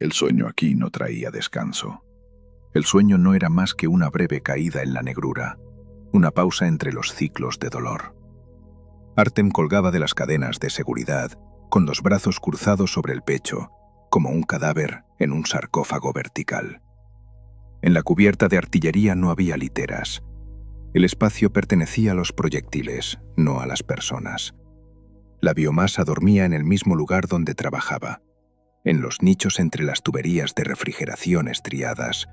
El sueño aquí no traía descanso. El sueño no era más que una breve caída en la negrura, una pausa entre los ciclos de dolor. Artem colgaba de las cadenas de seguridad, con los brazos cruzados sobre el pecho, como un cadáver en un sarcófago vertical. En la cubierta de artillería no había literas. El espacio pertenecía a los proyectiles, no a las personas. La biomasa dormía en el mismo lugar donde trabajaba, en los nichos entre las tuberías de refrigeración estriadas,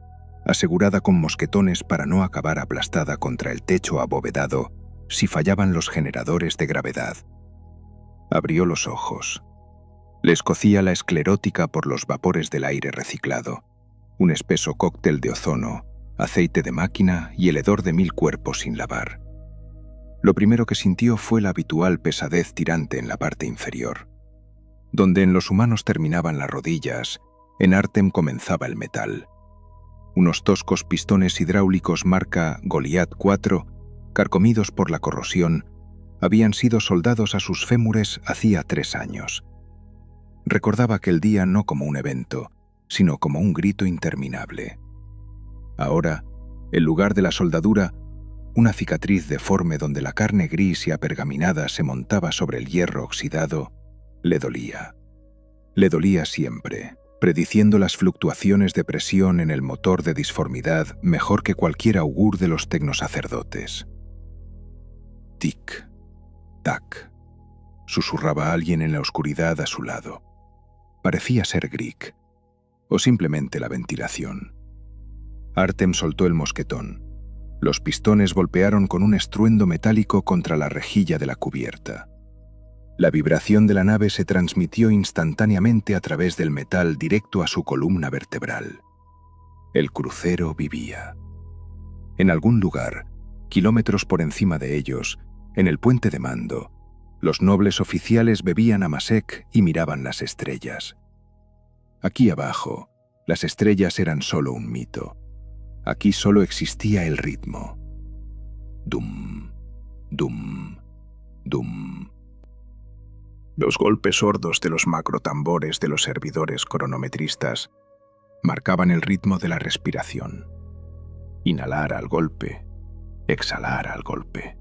asegurada con mosquetones para no acabar aplastada contra el techo abovedado si fallaban los generadores de gravedad. Abrió los ojos. Le escocía la esclerótica por los vapores del aire reciclado, un espeso cóctel de ozono, aceite de máquina y el hedor de 1000 cuerpos sin lavar. Lo primero que sintió fue la habitual pesadez tirante en la parte inferior. Donde en los humanos terminaban las rodillas, en Artem comenzaba el metal. Unos toscos pistones hidráulicos marca Goliath 4, carcomidos por la corrosión, habían sido soldados a sus fémures hacía 3 años. Recordaba aquel día no como un evento, sino como un grito interminable. Ahora, en lugar de la soldadura, una cicatriz deforme donde la carne gris y apergaminada se montaba sobre el hierro oxidado, le dolía. Le dolía siempre, prediciendo las fluctuaciones de presión en el motor de disformidad mejor que cualquier augur de los tecnosacerdotes. Tic, tac, susurraba alguien en la oscuridad a su lado. Parecía ser Grieg, o simplemente la ventilación. Artem soltó el mosquetón. Los pistones golpearon con un estruendo metálico contra la rejilla de la cubierta. La vibración de la nave se transmitió instantáneamente a través del metal directo a su columna vertebral. El crucero vivía. En algún lugar, kilómetros por encima de ellos, en el puente de mando, los nobles oficiales bebían amasec y miraban las estrellas. Aquí abajo, las estrellas eran solo un mito. Aquí solo existía el ritmo. Dum, dum, dum. Los golpes sordos de los macrotambores de los servidores cronometristas marcaban el ritmo de la respiración. Inhalar al golpe, exhalar al golpe.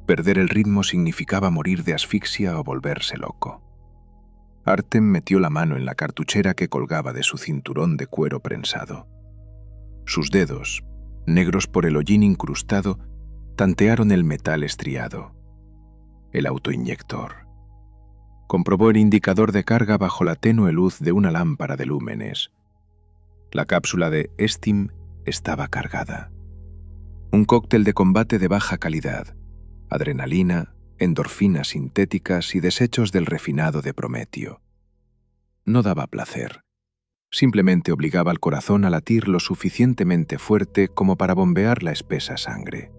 Perder el ritmo significaba morir de asfixia o volverse loco. Artem metió la mano en la cartuchera que colgaba de su cinturón de cuero prensado. Sus dedos, negros por el hollín incrustado, tantearon el metal estriado. El autoinyector. Comprobó el indicador de carga bajo la tenue luz de una lámpara de lúmenes. La cápsula de Estim estaba cargada. Un cóctel de combate de baja calidad, adrenalina, endorfinas sintéticas y desechos del refinado de Prometio. No daba placer. Simplemente obligaba al corazón a latir lo suficientemente fuerte como para bombear la espesa sangre.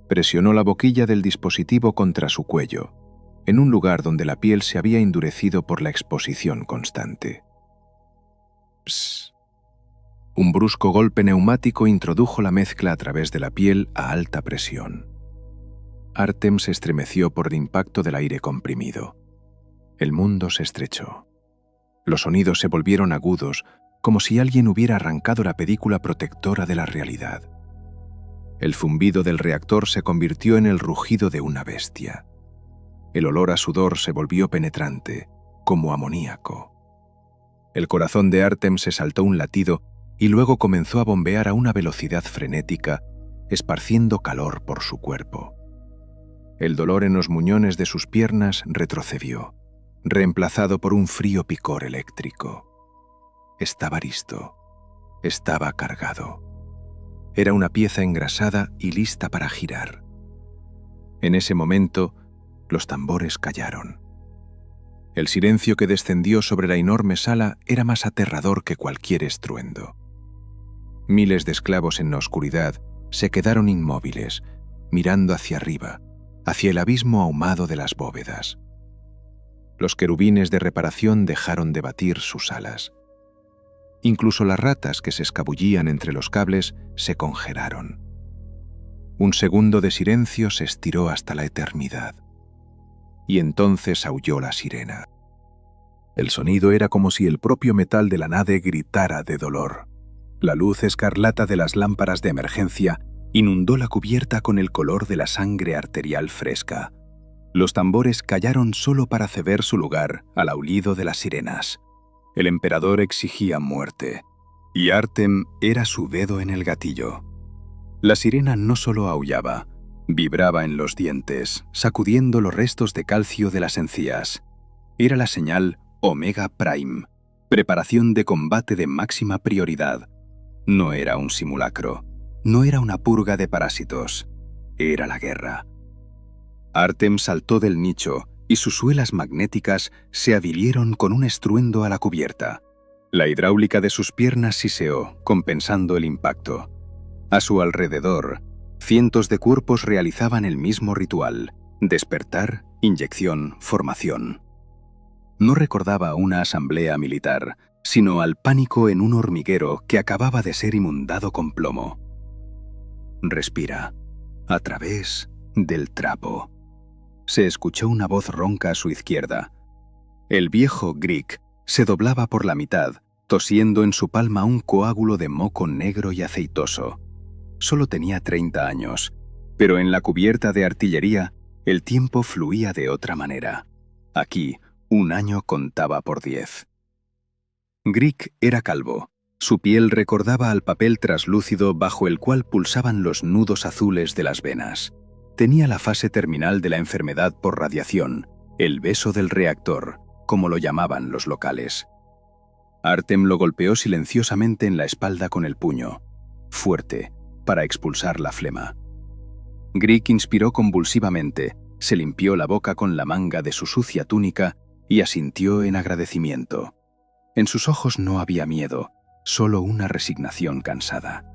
Presionó la boquilla del dispositivo contra su cuello, en un lugar donde la piel se había endurecido por la exposición constante. Psst. Un brusco golpe neumático introdujo la mezcla a través de la piel a alta presión. Artem se estremeció por el impacto del aire comprimido. El mundo se estrechó. Los sonidos se volvieron agudos, como si alguien hubiera arrancado la película protectora de la realidad. El zumbido del reactor se convirtió en el rugido de una bestia. El olor a sudor se volvió penetrante, como amoníaco. El corazón de Artem se saltó un latido y luego comenzó a bombear a una velocidad frenética, esparciendo calor por su cuerpo. El dolor en los muñones de sus piernas retrocedió, reemplazado por un frío picor eléctrico. Estaba listo. Estaba cargado. Era una pieza engrasada y lista para girar. En ese momento, los tambores callaron. El silencio que descendió sobre la enorme sala era más aterrador que cualquier estruendo. Miles de esclavos en la oscuridad se quedaron inmóviles, mirando hacia arriba, hacia el abismo ahumado de las bóvedas. Los querubines de reparación dejaron de batir sus alas. Incluso las ratas que se escabullían entre los cables se congelaron. Un segundo de silencio se estiró hasta la eternidad. Y entonces aulló la sirena. El sonido era como si el propio metal de la nave gritara de dolor. La luz escarlata de las lámparas de emergencia inundó la cubierta con el color de la sangre arterial fresca. Los tambores callaron solo para ceder su lugar al aullido de las sirenas. El emperador exigía muerte, y Artem era su dedo en el gatillo. La sirena no solo aullaba, vibraba en los dientes, sacudiendo los restos de calcio de las encías. Era la señal Omega Prime, preparación de combate de máxima prioridad. No era un simulacro, no era una purga de parásitos, era la guerra. Artem saltó del nicho y sus suelas magnéticas se adhirieron con un estruendo a la cubierta. La hidráulica de sus piernas siseó, compensando el impacto. A su alrededor, cientos de cuerpos realizaban el mismo ritual: despertar, inyección, formación. No recordaba una asamblea militar, sino al pánico en un hormiguero que acababa de ser inundado con plomo. Respira, a través del trapo. Se escuchó una voz ronca a su izquierda. El viejo Grieg se doblaba por la mitad, tosiendo en su palma un coágulo de moco negro y aceitoso. Solo tenía 30 años, pero en la cubierta de artillería el tiempo fluía de otra manera. Aquí, un año contaba por 10. Grieg era calvo. Su piel recordaba al papel traslúcido bajo el cual pulsaban los nudos azules de las venas. Tenía la fase terminal de la enfermedad por radiación, el beso del reactor, como lo llamaban los locales. Artem lo golpeó silenciosamente en la espalda con el puño, fuerte, para expulsar la flema. Grieg inspiró convulsivamente, se limpió la boca con la manga de su sucia túnica y asintió en agradecimiento. En sus ojos no había miedo, solo una resignación cansada.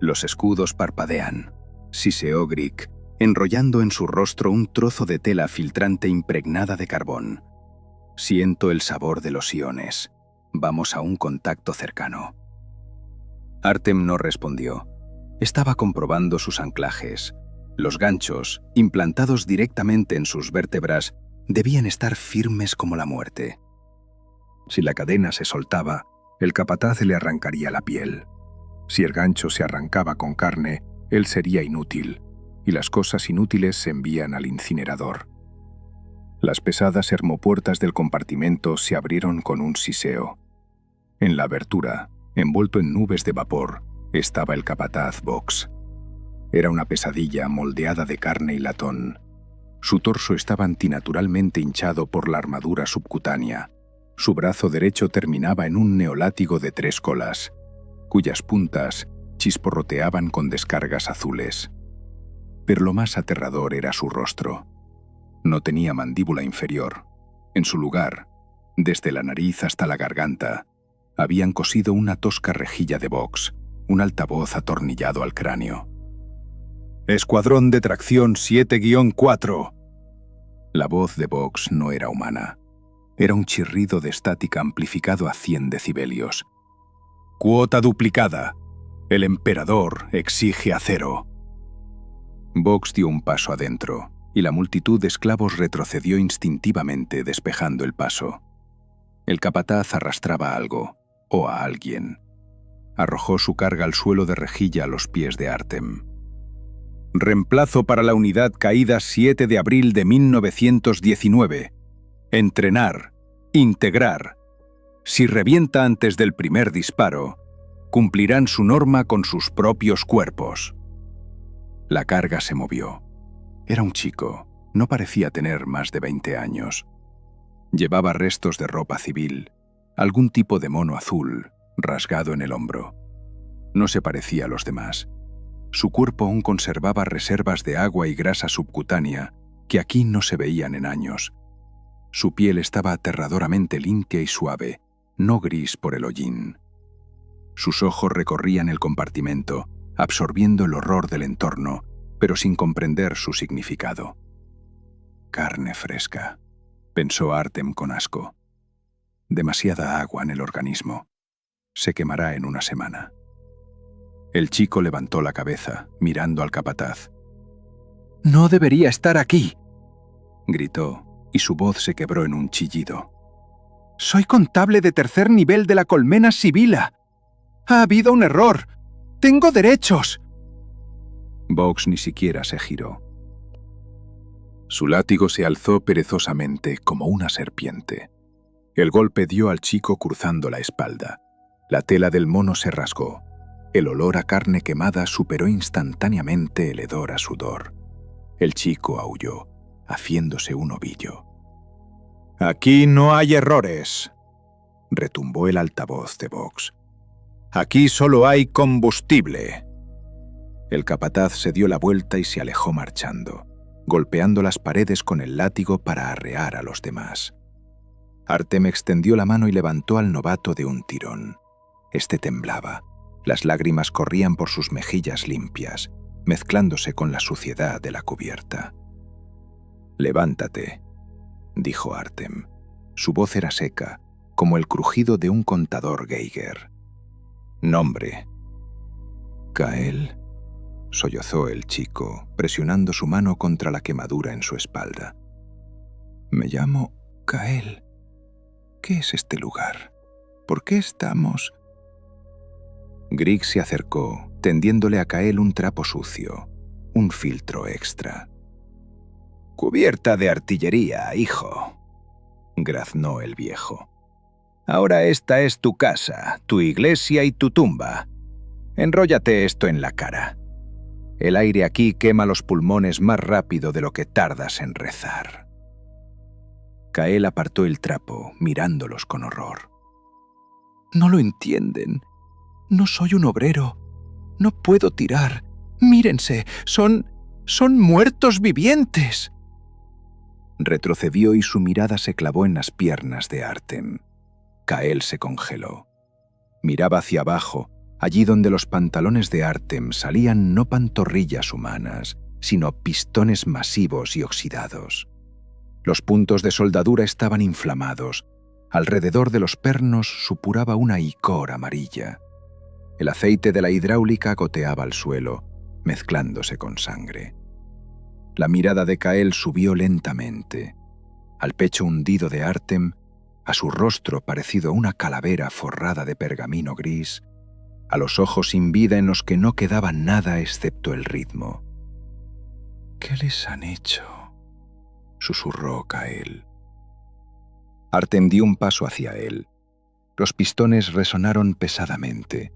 Los escudos parpadean, siseó Grieg, enrollando en su rostro un trozo de tela filtrante impregnada de carbón. Siento el sabor de los iones. Vamos a un contacto cercano. Artem no respondió. Estaba comprobando sus anclajes. Los ganchos, implantados directamente en sus vértebras, debían estar firmes como la muerte. Si la cadena se soltaba, el capataz le arrancaría la piel. Si el gancho se arrancaba con carne, él sería inútil, y las cosas inútiles se envían al incinerador. Las pesadas hermopuertas del compartimento se abrieron con un siseo. En la abertura, envuelto en nubes de vapor, estaba el capataz Box. Era una pesadilla moldeada de carne y latón. Su torso estaba antinaturalmente hinchado por la armadura subcutánea. Su brazo derecho terminaba en un neolátigo de 3 colas, cuyas puntas chisporroteaban con descargas azules. Pero lo más aterrador era su rostro. No tenía mandíbula inferior. En su lugar, desde la nariz hasta la garganta, habían cosido una tosca rejilla de Vox, un altavoz atornillado al cráneo. «Escuadrón de tracción 7-4». La voz de Vox no era humana. Era un chirrido de estática amplificado a 100 decibelios. «Cuota duplicada. El emperador exige acero». Vox dio un paso adentro, y la multitud de esclavos retrocedió instintivamente, despejando el paso. El capataz arrastraba algo, o a alguien. Arrojó su carga al suelo de rejilla a los pies de Artem. «Reemplazo para la unidad caída 7 de abril de 1919. Entrenar. Integrar. Si revienta antes del primer disparo, cumplirán su norma con sus propios cuerpos». La carga se movió. Era un chico, no parecía tener más de 20 años. Llevaba restos de ropa civil, algún tipo de mono azul, rasgado en el hombro. No se parecía a los demás. Su cuerpo aún conservaba reservas de agua y grasa subcutánea que aquí no se veían en años. Su piel estaba aterradoramente limpia y suave, no gris por el hollín. Sus ojos recorrían el compartimento, absorbiendo el horror del entorno, pero sin comprender su significado. «Carne fresca», pensó Artem con asco. «Demasiada agua en el organismo. Se quemará en una semana». El chico levantó la cabeza, mirando al capataz. «No debería estar aquí», gritó, y su voz se quebró en un chillido. Soy contable de tercer nivel de la colmena Sibila. Ha habido un error. ¡Tengo derechos! Boggs ni siquiera se giró. Su látigo se alzó perezosamente como una serpiente. El golpe dio al chico cruzando la espalda. La tela del mono se rasgó. El olor a carne quemada superó instantáneamente el hedor a sudor. El chico aulló, haciéndose un ovillo. «Aquí no hay errores», retumbó el altavoz de Boggs. «Aquí solo hay combustible». El capataz se dio la vuelta y se alejó marchando, golpeando las paredes con el látigo para arrear a los demás. Artem extendió la mano y levantó al novato de un tirón. Este temblaba. Las lágrimas corrían por sus mejillas limpias, mezclándose con la suciedad de la cubierta. «Levántate», dijo Artem. Su voz era seca, como el crujido de un contador Geiger. «Nombre». «Kael», sollozó el chico, presionando su mano contra la quemadura en su espalda. «Me llamo Kael. ¿Qué es este lugar? ¿Por qué estamos...» Grieg se acercó, tendiéndole a Kael un trapo sucio, un filtro extra. «Cubierta de artillería, hijo», graznó el viejo. «Ahora esta es tu casa, tu iglesia y tu tumba. Enróllate esto en la cara. El aire aquí quema los pulmones más rápido de lo que tardas en rezar». Kael apartó el trapo, mirándolos con horror. «No lo entienden. No soy un obrero. No puedo tirar. Mírense, son muertos vivientes». Retrocedió y su mirada se clavó en las piernas de Artem. Kael se congeló. Miraba hacia abajo, allí donde los pantalones de Artem salían no pantorrillas humanas, sino pistones masivos y oxidados. Los puntos de soldadura estaban inflamados. Alrededor de los pernos supuraba una icor amarilla. El aceite de la hidráulica goteaba al suelo, mezclándose con sangre. La mirada de Kael subió lentamente, al pecho hundido de Artem, a su rostro parecido a una calavera forrada de pergamino gris, a los ojos sin vida en los que no quedaba nada excepto el ritmo. «¿Qué les han hecho?», susurró Kael. Artem dio un paso hacia él. Los pistones resonaron pesadamente.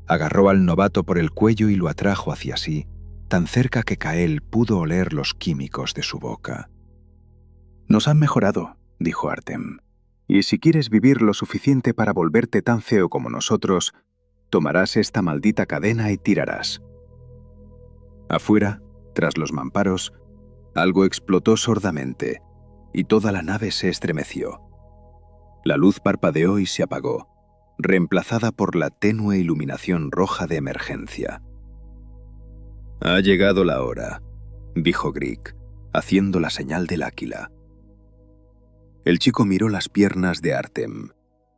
Agarró al novato por el cuello y lo atrajo hacia sí, tan cerca que Kael pudo oler los químicos de su boca. «Nos han mejorado», dijo Artem. «Y si quieres vivir lo suficiente para volverte tan feo como nosotros, tomarás esta maldita cadena y tirarás». Afuera, tras los mamparos, algo explotó sordamente, y toda la nave se estremeció. La luz parpadeó y se apagó, reemplazada por la tenue iluminación roja de emergencia. «Ha llegado la hora», dijo Grieg, haciendo la señal del águila. El chico miró las piernas de Artem,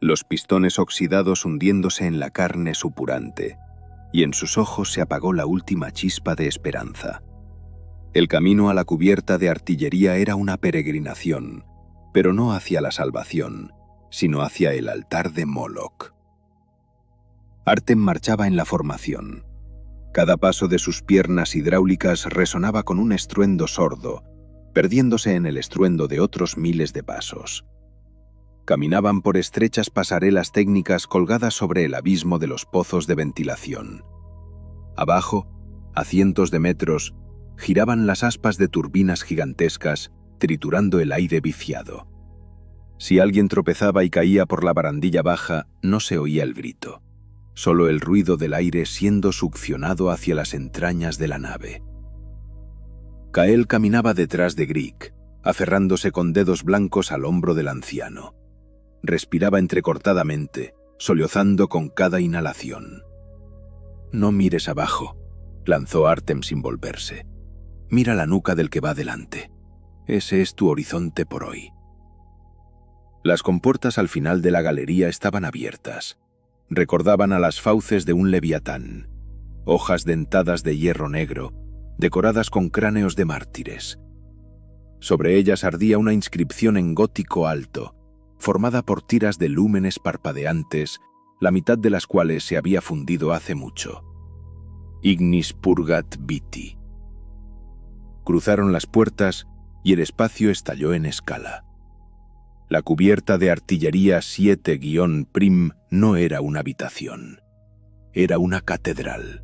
los pistones oxidados hundiéndose en la carne supurante, y en sus ojos se apagó la última chispa de esperanza. El camino a la cubierta de artillería era una peregrinación, pero no hacia la salvación, sino hacia el altar de Moloch. Artem marchaba en la formación. Cada paso de sus piernas hidráulicas resonaba con un estruendo sordo, perdiéndose en el estruendo de otros miles de pasos. Caminaban por estrechas pasarelas técnicas colgadas sobre el abismo de los pozos de ventilación. Abajo, a cientos de metros, giraban las aspas de turbinas gigantescas, triturando el aire viciado. Si alguien tropezaba y caía por la barandilla baja, no se oía el grito, solo el ruido del aire siendo succionado hacia las entrañas de la nave. Kael caminaba detrás de Grieg, aferrándose con dedos blancos al hombro del anciano. Respiraba entrecortadamente, sollozando con cada inhalación. «No mires abajo», lanzó Artem sin volverse. «Mira la nuca del que va delante. Ese es tu horizonte por hoy». Las compuertas al final de la galería estaban abiertas. Recordaban a las fauces de un leviatán, hojas dentadas de hierro negro, decoradas con cráneos de mártires. Sobre ellas ardía una inscripción en gótico alto, formada por tiras de lúmenes parpadeantes, la mitad de las cuales se había fundido hace mucho. Ignis purgat viti. Cruzaron las puertas y el espacio estalló en escala. La cubierta de artillería 7-Prim no era una habitación, era una catedral.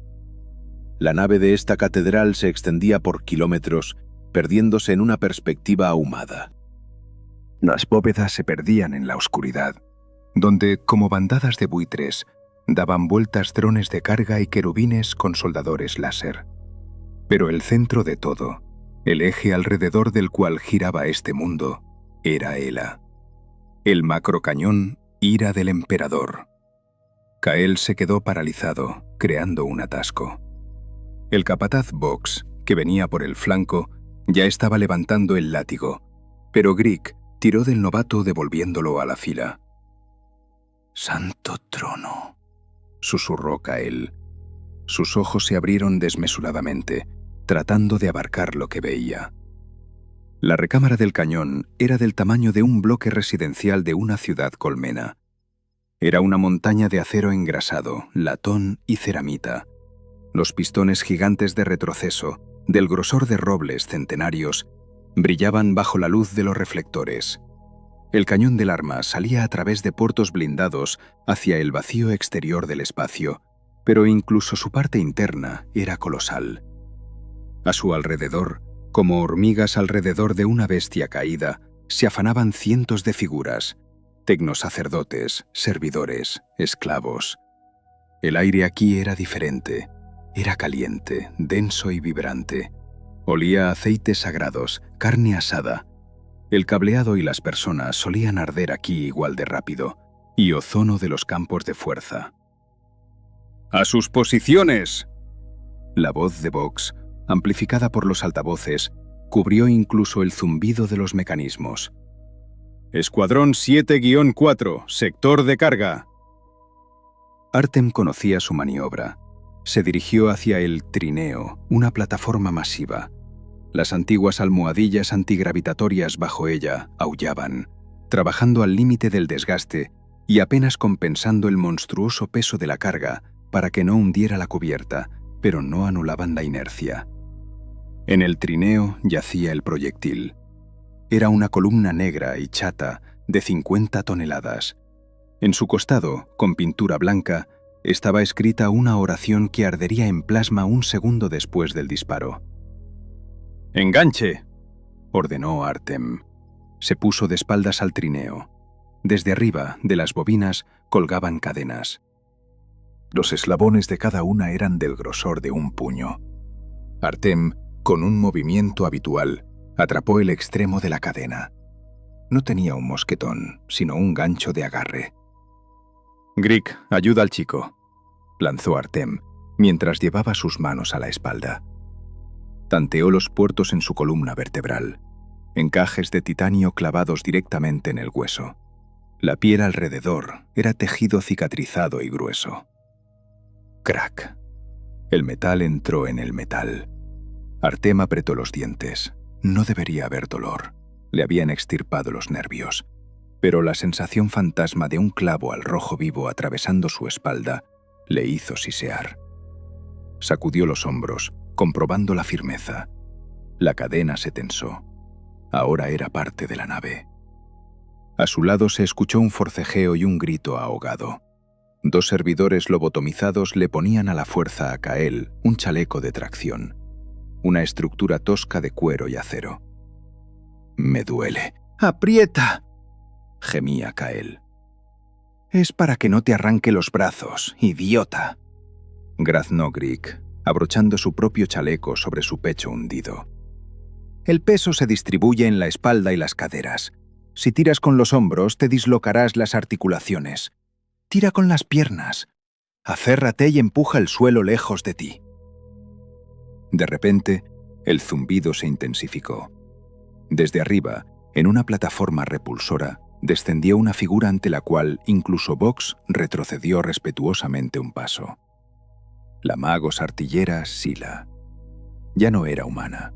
La nave de esta catedral se extendía por kilómetros, perdiéndose en una perspectiva ahumada. Las bóvedas se perdían en la oscuridad, donde, como bandadas de buitres, daban vueltas drones de carga y querubines con soldadores láser. Pero el centro de todo, el eje alrededor del cual giraba este mundo, era Hela. El macrocañón Ira del Emperador. Kael se quedó paralizado, creando un atasco. El capataz Vox, que venía por el flanco, ya estaba levantando el látigo, pero Grieg tiró del novato devolviéndolo a la fila. «Santo trono», susurró Kael. Sus ojos se abrieron desmesuradamente, tratando de abarcar lo que veía. La recámara del cañón era del tamaño de un bloque residencial de una ciudad colmena. Era una montaña de acero engrasado, latón y ceramita. Los pistones gigantes de retroceso, del grosor de robles centenarios, brillaban bajo la luz de los reflectores. El cañón del arma salía a través de puertos blindados hacia el vacío exterior del espacio, pero incluso su parte interna era colosal. A su alrededor, como hormigas alrededor de una bestia caída, se afanaban cientos de figuras, tecnosacerdotes, servidores, esclavos. El aire aquí era diferente, era caliente, denso y vibrante. Olía a aceites sagrados, carne asada. El cableado y las personas solían arder aquí igual de rápido, y ozono de los campos de fuerza. ¡A sus posiciones! La voz de Vox, amplificada por los altavoces, cubrió incluso el zumbido de los mecanismos. Escuadrón 7-4, sector de carga. Artem conocía su maniobra. Se dirigió hacia el trineo, una plataforma masiva. Las antiguas almohadillas antigravitatorias bajo ella aullaban, trabajando al límite del desgaste y apenas compensando el monstruoso peso de la carga para que no hundiera la cubierta, pero no anulaban la inercia. En el trineo yacía el proyectil. Era una columna negra y chata de 50 toneladas. En su costado, con pintura blanca, estaba escrita una oración que ardería en plasma un segundo después del disparo. «¡Enganche!», ordenó Artem. Se puso de espaldas al trineo. Desde arriba, de las bobinas, colgaban cadenas. Los eslabones de cada una eran del grosor de un puño. Artem, con un movimiento habitual, atrapó el extremo de la cadena. No tenía un mosquetón, sino un gancho de agarre. «Grieg, ayuda al chico», lanzó Artem, mientras llevaba sus manos a la espalda. Tanteó los puertos en su columna vertebral, encajes de titanio clavados directamente en el hueso. La piel alrededor era tejido cicatrizado y grueso. Crack. El metal entró en el metal. Artem apretó los dientes. No debería haber dolor. Le habían extirpado los nervios. Pero la sensación fantasma de un clavo al rojo vivo atravesando su espalda le hizo sisear. Sacudió los hombros, comprobando la firmeza. La cadena se tensó. Ahora era parte de la nave. A su lado se escuchó un forcejeo y un grito ahogado. Dos servidores lobotomizados le ponían a la fuerza a Kael un chaleco de tracción, una estructura tosca de cuero y acero. «Me duele». «¡Aprieta!», gemía Kael. «Es para que no te arranque los brazos, idiota», graznó Grieg, abrochando su propio chaleco sobre su pecho hundido. «El peso se distribuye en la espalda y las caderas. Si tiras con los hombros, te dislocarás las articulaciones. Tira con las piernas. Aférrate y empuja el suelo lejos de ti». De repente, el zumbido se intensificó. Desde arriba, en una plataforma repulsora, descendió una figura ante la cual incluso Vox retrocedió respetuosamente un paso. La magos artillera Sila. Ya no era humana.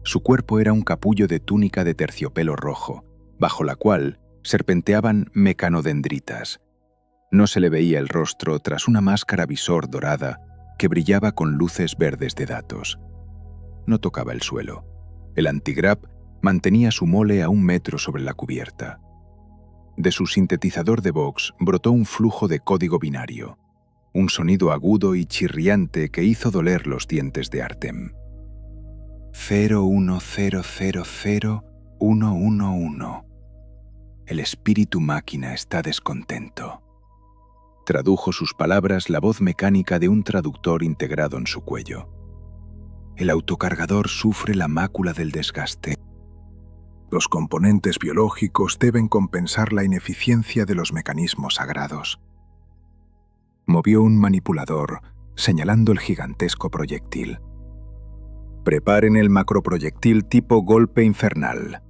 Su cuerpo era un capullo de túnica de terciopelo rojo, bajo la cual serpenteaban mecanodendritas. No se le veía el rostro tras una máscara visor dorada que brillaba con luces verdes de datos. No tocaba el suelo. El antigrap mantenía su mole a 1 metro sobre la cubierta. De su sintetizador de Vox brotó un flujo de código binario, un sonido agudo y chirriante que hizo doler los dientes de Artem. 0100011. El espíritu máquina está descontento. Tradujo sus palabras la voz mecánica de un traductor integrado en su cuello. El autocargador sufre la mácula del desgaste. Los componentes biológicos deben compensar la ineficiencia de los mecanismos sagrados. Movió un manipulador, señalando el gigantesco proyectil. Preparen el macroproyectil tipo golpe infernal.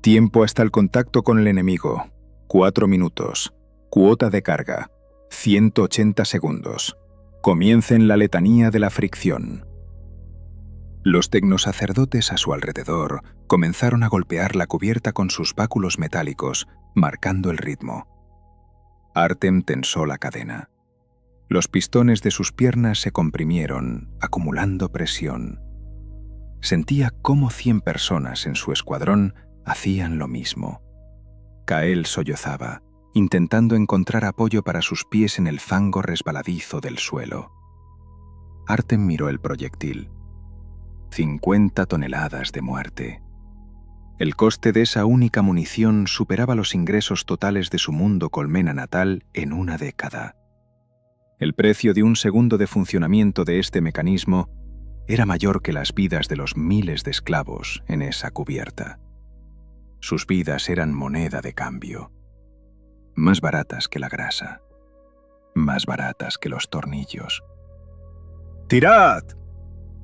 Tiempo hasta el contacto con el enemigo: 4 minutos. Cuota de carga: 180 segundos. Comiencen la letanía de la fricción. Los tecnosacerdotes a su alrededor comenzaron a golpear la cubierta con sus báculos metálicos, marcando el ritmo. Artem tensó la cadena. Los pistones de sus piernas se comprimieron, acumulando presión. Sentía cómo 100 personas en su escuadrón hacían lo mismo. Kael sollozaba, intentando encontrar apoyo para sus pies en el fango resbaladizo del suelo. Artem miró el proyectil. 50 toneladas de muerte. El coste de esa única munición superaba los ingresos totales de su mundo colmena natal en 1 década. El precio de 1 segundo de funcionamiento de este mecanismo era mayor que las vidas de los miles de esclavos en esa cubierta. Sus vidas eran moneda de cambio, más baratas que la grasa, más baratas que los tornillos. ¡Tirad!,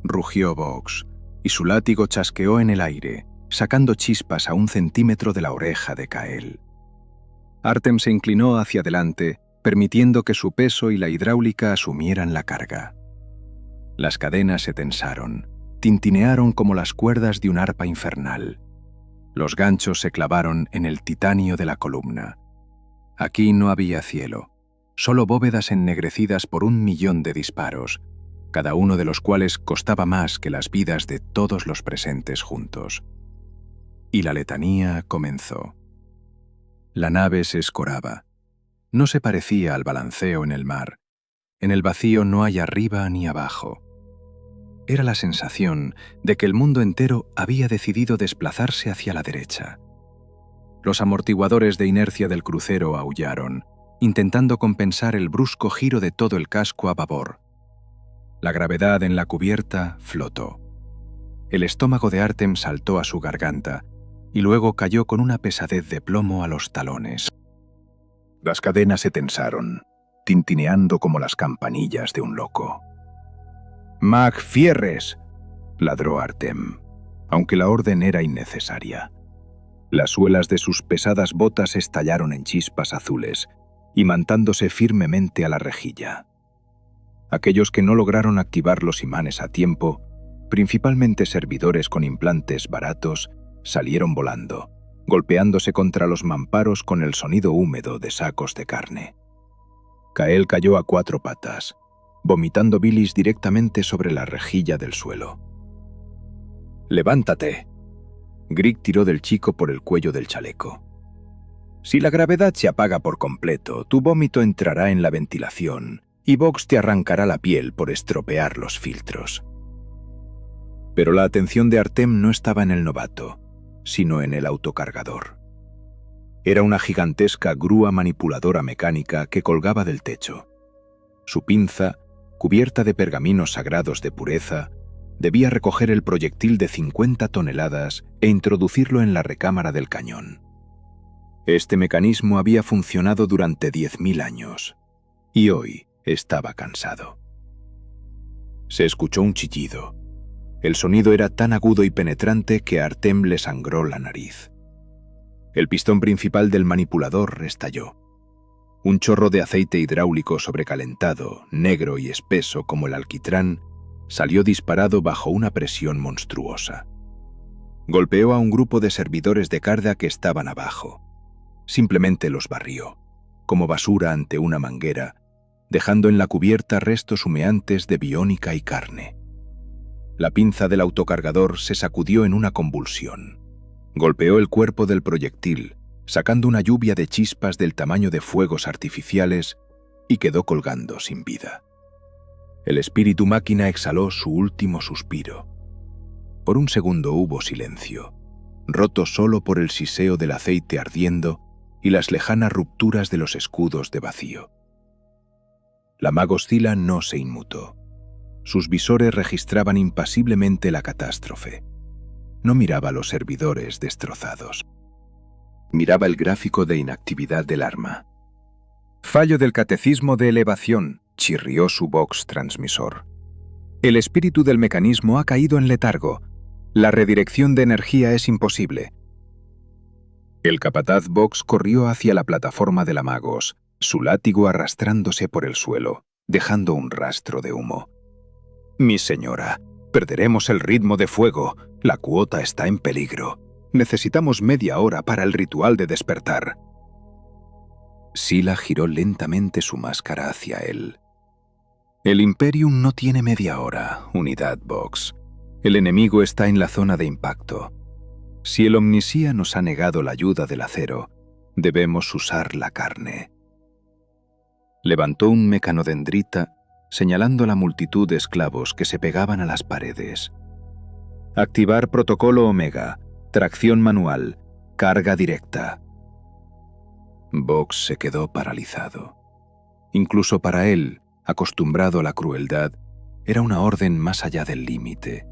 rugió Vox, y su látigo chasqueó en el aire, sacando chispas a 1 centímetro de la oreja de Kael. Artem se inclinó hacia adelante, permitiendo que su peso y la hidráulica asumieran la carga. Las cadenas se tensaron, tintinearon como las cuerdas de un arpa infernal. Los ganchos se clavaron en el titanio de la columna. Aquí no había cielo, solo bóvedas ennegrecidas por 1 millón de disparos, cada uno de los cuales costaba más que las vidas de todos los presentes juntos. Y la letanía comenzó. La nave se escoraba. No se parecía al balanceo en el mar. En el vacío no hay arriba ni abajo. Era la sensación de que el mundo entero había decidido desplazarse hacia la derecha. Los amortiguadores de inercia del crucero aullaron, intentando compensar el brusco giro de todo el casco a babor. La gravedad en la cubierta flotó. El estómago de Artem saltó a su garganta y luego cayó con una pesadez de plomo a los talones. Las cadenas se tensaron, tintineando como las campanillas de un loco. «¡Mac, fierres!», ladró Artem, aunque la orden era innecesaria. Las suelas de sus pesadas botas estallaron en chispas azules, imantándose firmemente a la rejilla. Aquellos que no lograron activar los imanes a tiempo, principalmente servidores con implantes baratos, salieron volando, golpeándose contra los mamparos con el sonido húmedo de sacos de carne. Kael cayó a 4 patas, vomitando bilis directamente sobre la rejilla del suelo. «¡Levántate!», Grieg tiró del chico por el cuello del chaleco. «Si la gravedad se apaga por completo, tu vómito entrará en la ventilación y Vox te arrancará la piel por estropear los filtros». Pero la atención de Artem no estaba en el novato, sino en el autocargador. Era una gigantesca grúa manipuladora mecánica que colgaba del techo. Su pinza, cubierta de pergaminos sagrados de pureza, debía recoger el proyectil de 50 toneladas e introducirlo en la recámara del cañón. Este mecanismo había funcionado durante 10.000 años, y hoy estaba cansado. Se escuchó un chillido. El sonido era tan agudo y penetrante que a Artem le sangró la nariz. El pistón principal del manipulador estalló. Un chorro de aceite hidráulico sobrecalentado, negro y espeso como el alquitrán, salió disparado bajo una presión monstruosa. Golpeó a un grupo de servidores de carga que estaban abajo. simplemente los barrió, como basura ante una manguera, dejando en la cubierta restos humeantes de biónica y carne. La pinza del autocargador se sacudió en una convulsión. Golpeó el cuerpo del proyectil, sacando una lluvia de chispas del tamaño de fuegos artificiales, y quedó colgando sin vida. El espíritu máquina exhaló su último suspiro. Por un segundo hubo silencio, roto solo por el siseo del aceite ardiendo y las lejanas rupturas de los escudos de vacío. La Magoscila no se inmutó. Sus visores registraban impasiblemente la catástrofe. No miraba los servidores destrozados. Miraba el gráfico de inactividad del arma. Fallo del catecismo de elevación, chirrió su box transmisor. El espíritu del mecanismo ha caído en letargo. La redirección de energía es imposible. El capataz Box corrió hacia la plataforma de la Magos, su látigo arrastrándose por el suelo, dejando un rastro de humo. «Mi señora, perderemos el ritmo de fuego. La cuota está en peligro. Necesitamos media hora para el ritual de despertar». Sila giró lentamente su máscara hacia él. «El Imperium no tiene media hora, unidad Box. El enemigo está en la zona de impacto. Si el Omnisía nos ha negado la ayuda del acero, debemos usar la carne». Levantó un mecanodendrita, señalando la multitud de esclavos que se pegaban a las paredes. «Activar protocolo Omega, tracción manual, carga directa». Box se quedó paralizado. Incluso para él, acostumbrado a la crueldad, era una orden más allá del límite.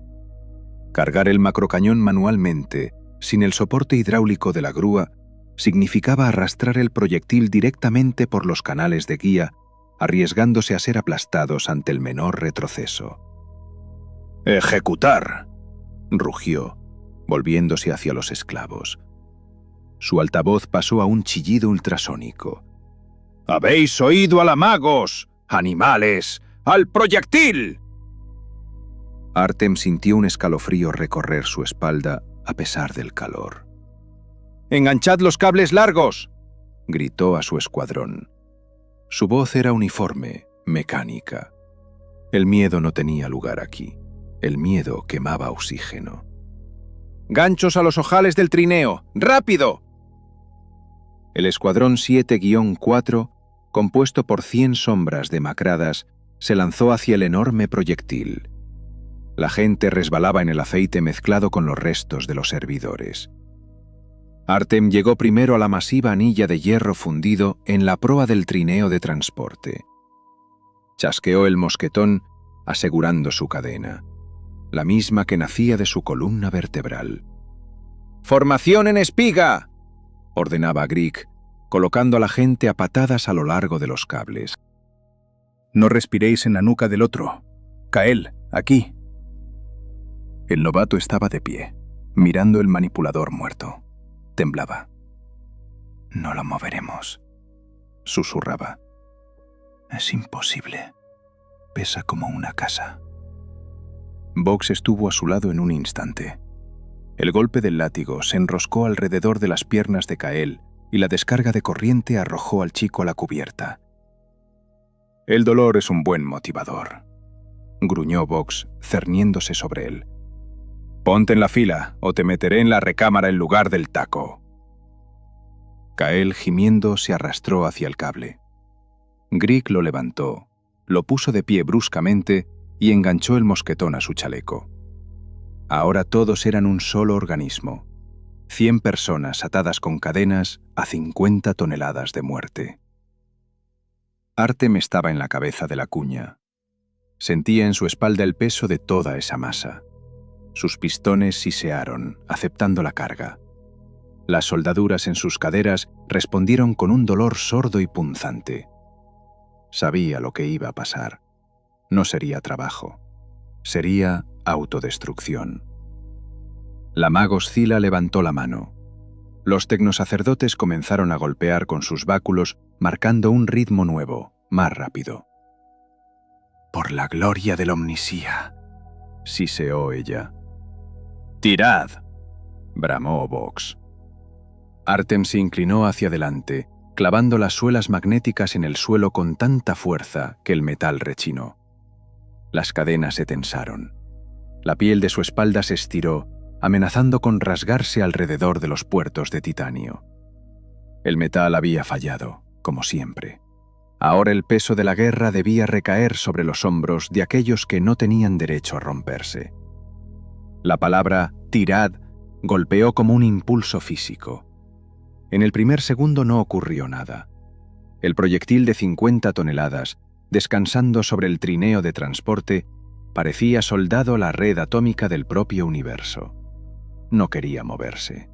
Cargar el macrocañón manualmente, sin el soporte hidráulico de la grúa, significaba arrastrar el proyectil directamente por los canales de guía, arriesgándose a ser aplastados ante el menor retroceso. «¡Ejecutar!», rugió, volviéndose hacia los esclavos. Su altavoz pasó a un chillido ultrasónico. «¡Habéis oído a la Magos! ¡Animales! ¡Al proyectil!». Artem sintió un escalofrío recorrer su espalda a pesar del calor. «¡Enganchad los cables largos!», gritó a su escuadrón. Su voz era uniforme, mecánica. El miedo no tenía lugar aquí. El miedo quemaba oxígeno. «¡Ganchos a los ojales del trineo! ¡Rápido!». El escuadrón 7-4, compuesto por 100 sombras demacradas, se lanzó hacia el enorme proyectil. La gente resbalaba en el aceite mezclado con los restos de los servidores. Artem llegó primero a la masiva anilla de hierro fundido en la proa del trineo de transporte. Chasqueó el mosquetón, asegurando su cadena, la misma que nacía de su columna vertebral. «¡Formación en espiga!», ordenaba Grieg, colocando a la gente a patadas a lo largo de los cables. «No respiréis en la nuca del otro. Kael, aquí». El novato estaba de pie, mirando el manipulador muerto. Temblaba. «No lo moveremos», susurraba. «Es imposible. Pesa como una casa». Box estuvo a su lado en un instante. El golpe del látigo se enroscó alrededor de las piernas de Kael y la descarga de corriente arrojó al chico a la cubierta. «El dolor es un buen motivador», gruñó Box, cerniéndose sobre él. «Ponte en la fila o te meteré en la recámara en lugar del taco». Kael, gimiendo, se arrastró hacia el cable. Grieg lo levantó, lo puso de pie bruscamente y enganchó el mosquetón a su chaleco. Ahora todos eran un solo organismo. 100 personas atadas con cadenas a 50 toneladas de muerte. Artem estaba en la cabeza de la cuña. Sentía en su espalda el peso de toda esa masa. Sus pistones sisearon, aceptando la carga. Las soldaduras en sus caderas respondieron con un dolor sordo y punzante. Sabía lo que iba a pasar. No sería trabajo. Sería autodestrucción. La Magoscila levantó la mano. Los tecnosacerdotes comenzaron a golpear con sus báculos, marcando un ritmo nuevo, más rápido. «Por la gloria del Omnisía», siseó ella. «¡Tirad!», bramó Vox. Artem se inclinó hacia adelante, clavando las suelas magnéticas en el suelo con tanta fuerza que el metal rechinó. Las cadenas se tensaron. La piel de su espalda se estiró, amenazando con rasgarse alrededor de los puertos de titanio. El metal había fallado, como siempre. Ahora el peso de la guerra debía recaer sobre los hombros de aquellos que no tenían derecho a romperse. La palabra «tirad» golpeó como un impulso físico. En el primer segundo no ocurrió nada. El proyectil de 50 toneladas, descansando sobre el trineo de transporte, parecía soldado a la red atómica del propio universo. No quería moverse.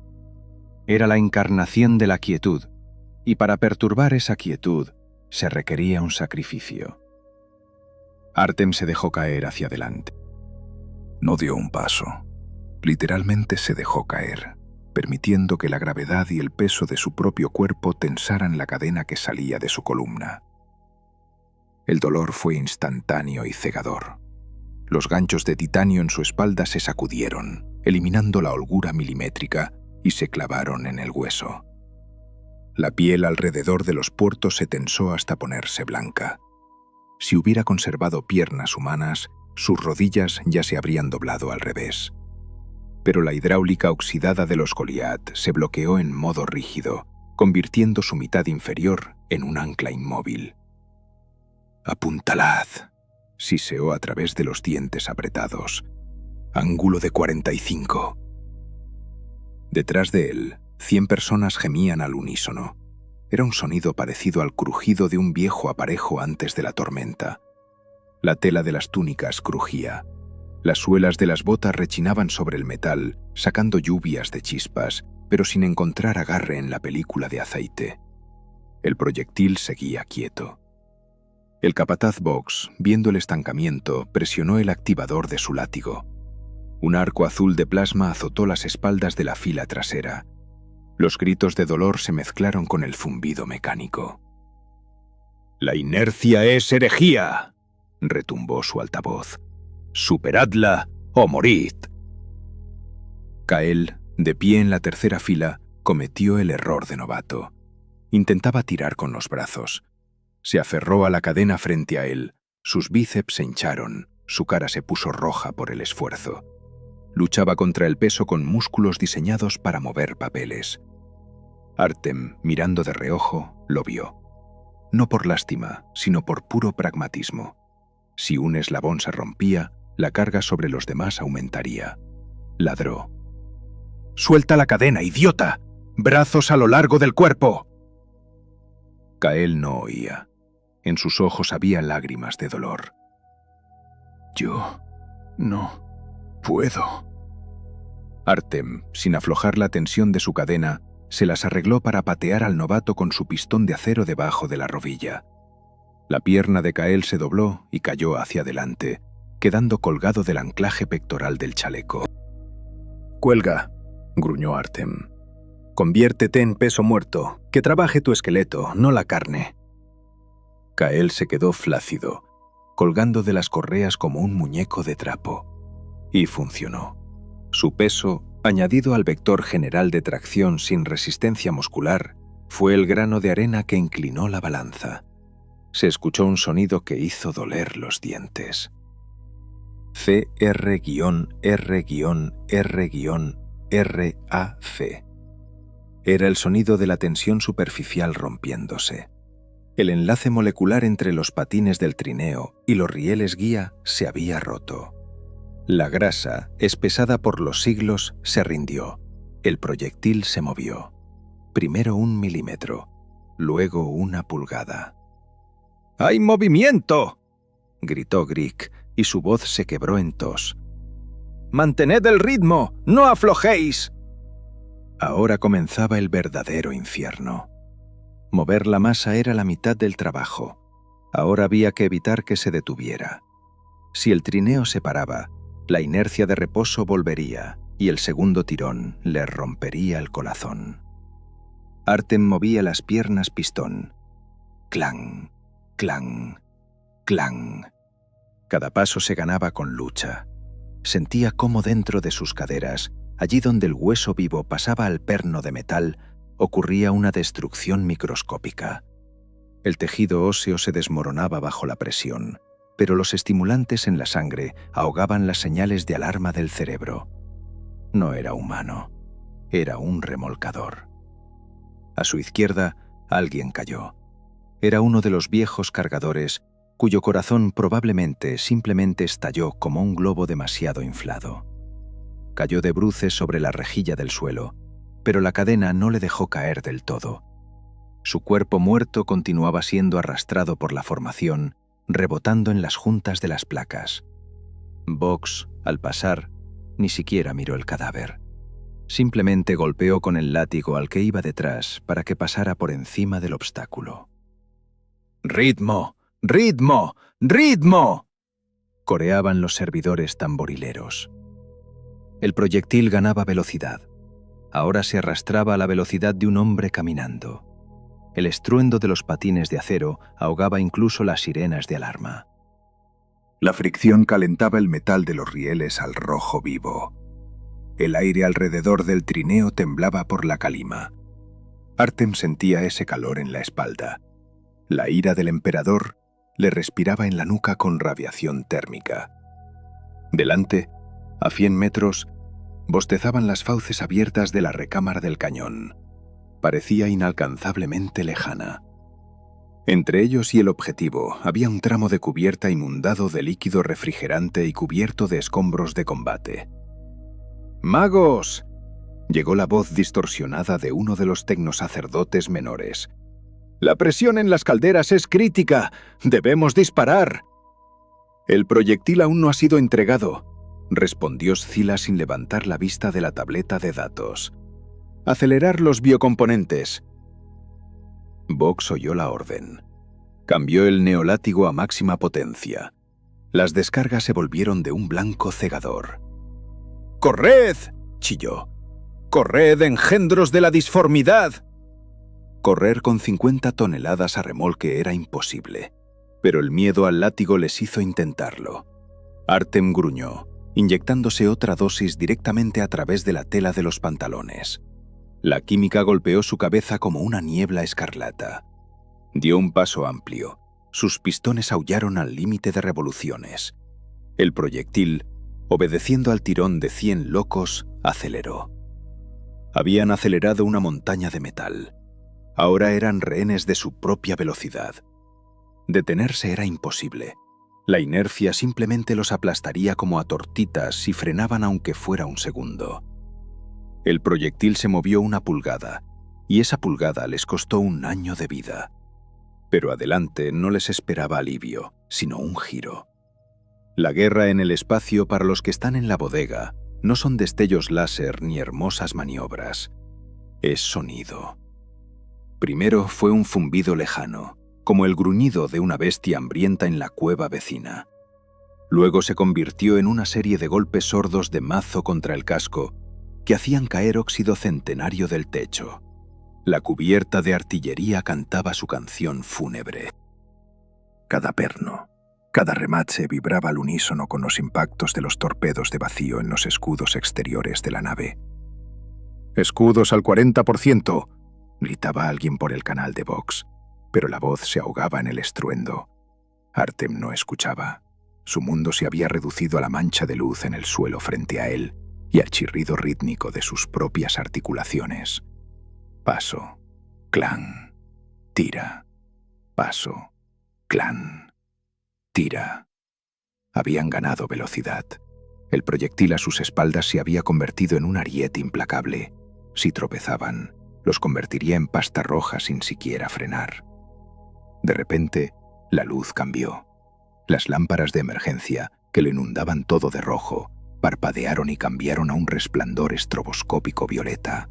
Era la encarnación de la quietud, y para perturbar esa quietud se requería un sacrificio. Artem se dejó caer hacia adelante. No dio un paso. Literalmente se dejó caer, permitiendo que la gravedad y el peso de su propio cuerpo tensaran la cadena que salía de su columna. El dolor fue instantáneo y cegador. Los ganchos de titanio en su espalda se sacudieron, eliminando la holgura milimétrica, y se clavaron en el hueso. La piel alrededor de los puertos se tensó hasta ponerse blanca. Si hubiera conservado piernas humanas, sus rodillas ya se habrían doblado al revés. Pero la hidráulica oxidada de los Goliath se bloqueó en modo rígido, convirtiendo su mitad inferior en un ancla inmóvil. «Apuntalad», siseó a través de los dientes apretados. «Ángulo de 45». Detrás de él, 100 personas gemían al unísono. Era un sonido parecido al crujido de un viejo aparejo antes de la tormenta. La tela de las túnicas crujía. Las suelas de las botas rechinaban sobre el metal, sacando lluvias de chispas, pero sin encontrar agarre en la película de aceite. El proyectil seguía quieto. El capataz Box, viendo el estancamiento, presionó el activador de su látigo. Un arco azul de plasma azotó las espaldas de la fila trasera. Los gritos de dolor se mezclaron con el zumbido mecánico. «La inercia es herejía», retumbó su altavoz. «Superadla o morid». Kael, de pie en la tercera fila, cometió el error de novato. Intentaba tirar con los brazos. Se aferró a la cadena frente a él. Sus bíceps se hincharon, su cara se puso roja por el esfuerzo. Luchaba contra el peso con músculos diseñados para mover papeles. Artem, mirando de reojo, lo vio. No por lástima, sino por puro pragmatismo. Si un eslabón se rompía, la carga sobre los demás aumentaría. Ladró. «¡Suelta la cadena, idiota! ¡Brazos a lo largo del cuerpo!». Kael no oía. En sus ojos había lágrimas de dolor. «Yo no puedo». Artem, sin aflojar la tensión de su cadena, se las arregló para patear al novato con su pistón de acero debajo de la rodilla. La pierna de Kael se dobló y cayó hacia adelante, quedando colgado del anclaje pectoral del chaleco. «Cuelga», gruñó Artem. «Conviértete en peso muerto, que trabaje tu esqueleto, no la carne». Kael se quedó flácido, colgando de las correas como un muñeco de trapo. Y funcionó. Su peso, añadido al vector general de tracción sin resistencia muscular, fue el grano de arena que inclinó la balanza. Se escuchó un sonido que hizo doler los dientes. CR-R-R-RAC. Era el sonido de la tensión superficial rompiéndose. El enlace molecular entre los patines del trineo y los rieles guía se había roto. La grasa, espesada por los siglos, se rindió. El proyectil se movió. Primero 1 milímetro, luego 1 pulgada. «¡Hay movimiento!», gritó Grieg, y su voz se quebró en tos. «¡Mantened el ritmo! ¡No aflojéis!». Ahora comenzaba el verdadero infierno. Mover la masa era la mitad del trabajo. Ahora había que evitar que se detuviera. Si el trineo se paraba, la inercia de reposo volvería y el segundo tirón le rompería el corazón. Artem movía las piernas pistón. Clang, clang, clang. Cada paso se ganaba con lucha. Sentía cómo dentro de sus caderas, allí donde el hueso vivo pasaba al perno de metal, ocurría una destrucción microscópica. El tejido óseo se desmoronaba bajo la presión, pero los estimulantes en la sangre ahogaban las señales de alarma del cerebro. No era humano, era un remolcador. A su izquierda, alguien cayó. Era uno de los viejos cargadores cuyo corazón probablemente simplemente estalló como un globo demasiado inflado. Cayó de bruces sobre la rejilla del suelo, pero la cadena no le dejó caer del todo. Su cuerpo muerto continuaba siendo arrastrado por la formación, rebotando en las juntas de las placas. Boggs, al pasar, ni siquiera miró el cadáver. Simplemente golpeó con el látigo al que iba detrás para que pasara por encima del obstáculo. «¡Ritmo! ¡Ritmo! ¡Ritmo!», coreaban los servidores tamborileros. El proyectil ganaba velocidad. Ahora se arrastraba a la velocidad de un hombre caminando. El estruendo de los patines de acero ahogaba incluso las sirenas de alarma. La fricción calentaba el metal de los rieles al rojo vivo. El aire alrededor del trineo temblaba por la calima. Artem sentía ese calor en la espalda. La ira del emperador le respiraba en la nuca con radiación térmica. Delante, a 100 metros, bostezaban las fauces abiertas de la recámara del cañón. Parecía inalcanzablemente lejana. Entre ellos y el objetivo había un tramo de cubierta inundado de líquido refrigerante y cubierto de escombros de combate. «¡Magos!», llegó la voz distorsionada de uno de los tecnosacerdotes menores. «La presión en las calderas es crítica. ¡Debemos disparar!». «El proyectil aún no ha sido entregado», respondió Scylla sin levantar la vista de la tableta de datos. «Acelerar los biocomponentes». Boggs oyó la orden. Cambió el neolátigo a máxima potencia. Las descargas se volvieron de un blanco cegador. «¡Corred!», chilló. «¡Corred, engendros de la disformidad!». Correr con 50 toneladas a remolque era imposible, pero el miedo al látigo les hizo intentarlo. Artem gruñó, inyectándose otra dosis directamente a través de la tela de los pantalones. La química golpeó su cabeza como una niebla escarlata. Dio un paso amplio. Sus pistones aullaron al límite de revoluciones. El proyectil, obedeciendo al tirón de 100 locos, aceleró. Habían acelerado una montaña de metal. Ahora eran rehenes de su propia velocidad. Detenerse era imposible. La inercia simplemente los aplastaría como a tortitas si frenaban aunque fuera un segundo. El proyectil se movió 1 pulgada, y esa pulgada les costó 1 año de vida. Pero adelante no les esperaba alivio, sino un giro. La guerra en el espacio para los que están en la bodega no son destellos láser ni hermosas maniobras. Es sonido. Primero fue un zumbido lejano, como el gruñido de una bestia hambrienta en la cueva vecina. Luego se convirtió en una serie de golpes sordos de mazo contra el casco que hacían caer óxido centenario del techo. La cubierta de artillería cantaba su canción fúnebre. Cada perno, cada remate vibraba al unísono con los impactos de los torpedos de vacío en los escudos exteriores de la nave. «¡Escudos al 40%!», gritaba alguien por el canal de Boggs, pero la voz se ahogaba en el estruendo. Artem no escuchaba. Su mundo se había reducido a la mancha de luz en el suelo frente a él y al chirrido rítmico de sus propias articulaciones. Paso, clan, tira. Paso, clan, tira. Habían ganado velocidad. El proyectil a sus espaldas se había convertido en un ariete implacable. Si tropezaban, los convertiría en pasta roja sin siquiera frenar. De repente, la luz cambió. Las lámparas de emergencia, que lo inundaban todo de rojo, parpadearon y cambiaron a un resplandor estroboscópico violeta.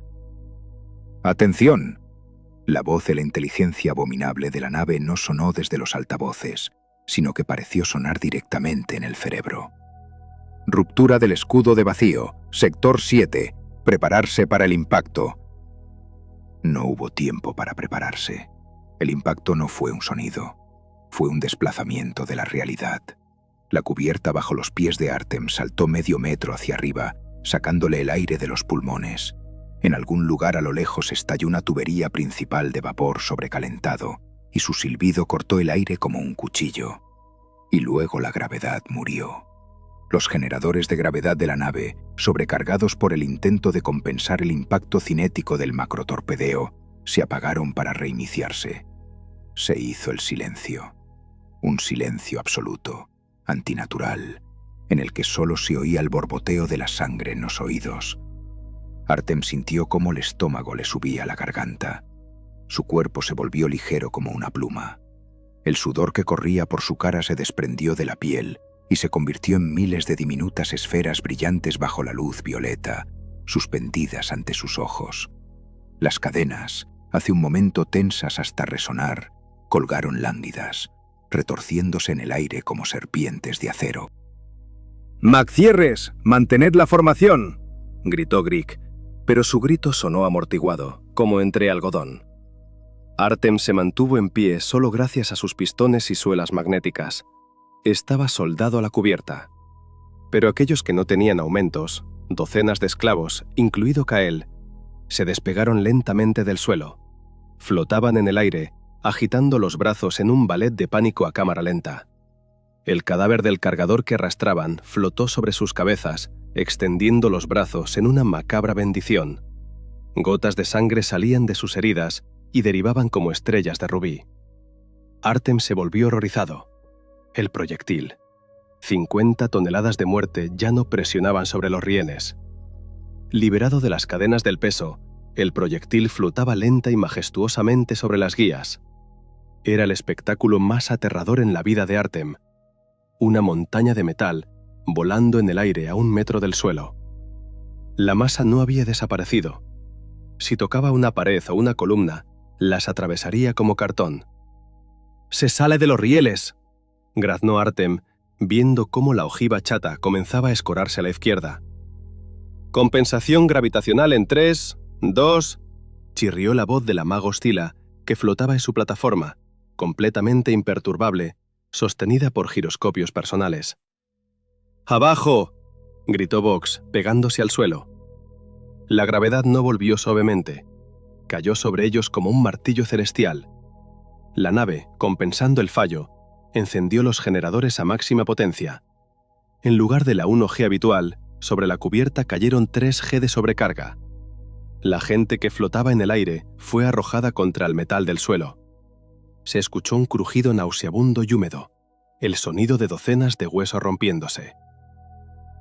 «¡Atención!». La voz de la inteligencia abominable de la nave no sonó desde los altavoces, sino que pareció sonar directamente en el cerebro. «Ruptura del escudo de vacío, sector 7. Prepararse para el impacto». No hubo tiempo para prepararse. El impacto no fue un sonido, fue un desplazamiento de la realidad. La cubierta bajo los pies de Artem saltó medio metro hacia arriba, sacándole el aire de los pulmones. En algún lugar a lo lejos estalló una tubería principal de vapor sobrecalentado, y su silbido cortó el aire como un cuchillo. Y luego la gravedad murió. Los generadores de gravedad de la nave, sobrecargados por el intento de compensar el impacto cinético del macrotorpedeo, se apagaron para reiniciarse. Se hizo el silencio. Un silencio absoluto, antinatural, en el que solo se oía el borboteo de la sangre en los oídos. Artem sintió cómo el estómago le subía a la garganta. Su cuerpo se volvió ligero como una pluma. El sudor que corría por su cara se desprendió de la piel y se convirtió en miles de diminutas esferas brillantes bajo la luz violeta, suspendidas ante sus ojos. Las cadenas, hace un momento tensas hasta resonar, colgaron lánguidas, retorciéndose en el aire como serpientes de acero. «¡McCierres! ¡Mantened la formación!», gritó Grieg, pero su grito sonó amortiguado, como entre algodón. Artem se mantuvo en pie solo gracias a sus pistones y suelas magnéticas. Estaba soldado a la cubierta. Pero aquellos que no tenían aumentos, docenas de esclavos, incluido Kael, se despegaron lentamente del suelo. Flotaban en el aire, agitando los brazos en un ballet de pánico a cámara lenta. El cadáver del cargador que arrastraban flotó sobre sus cabezas, extendiendo los brazos en una macabra bendición. Gotas de sangre salían de sus heridas y derivaban como estrellas de rubí. Artem se volvió horrorizado. El proyectil. 50 toneladas de muerte ya no presionaban sobre los rienes. Liberado de las cadenas del peso, el proyectil flotaba lenta y majestuosamente sobre las guías. Era el espectáculo más aterrador en la vida de Artem. Una montaña de metal, volando en el aire a 1 metro del suelo. La masa no había desaparecido. Si tocaba una pared o una columna, las atravesaría como cartón. «¡Se sale de los rieles!», graznó Artem, viendo cómo la ojiva chata comenzaba a escorarse a la izquierda. «Compensación gravitacional en 3, 2», chirrió la voz de la maga Stila, que flotaba en su plataforma, completamente imperturbable, sostenida por giroscopios personales. «¡Abajo!», gritó Vox, pegándose al suelo. La gravedad no volvió suavemente. Cayó sobre ellos como un martillo celestial. La nave, compensando el fallo, encendió los generadores a máxima potencia. En lugar de la 1G habitual, sobre la cubierta cayeron 3G de sobrecarga. La gente que flotaba en el aire fue arrojada contra el metal del suelo. Se escuchó un crujido nauseabundo y húmedo, el sonido de docenas de huesos rompiéndose.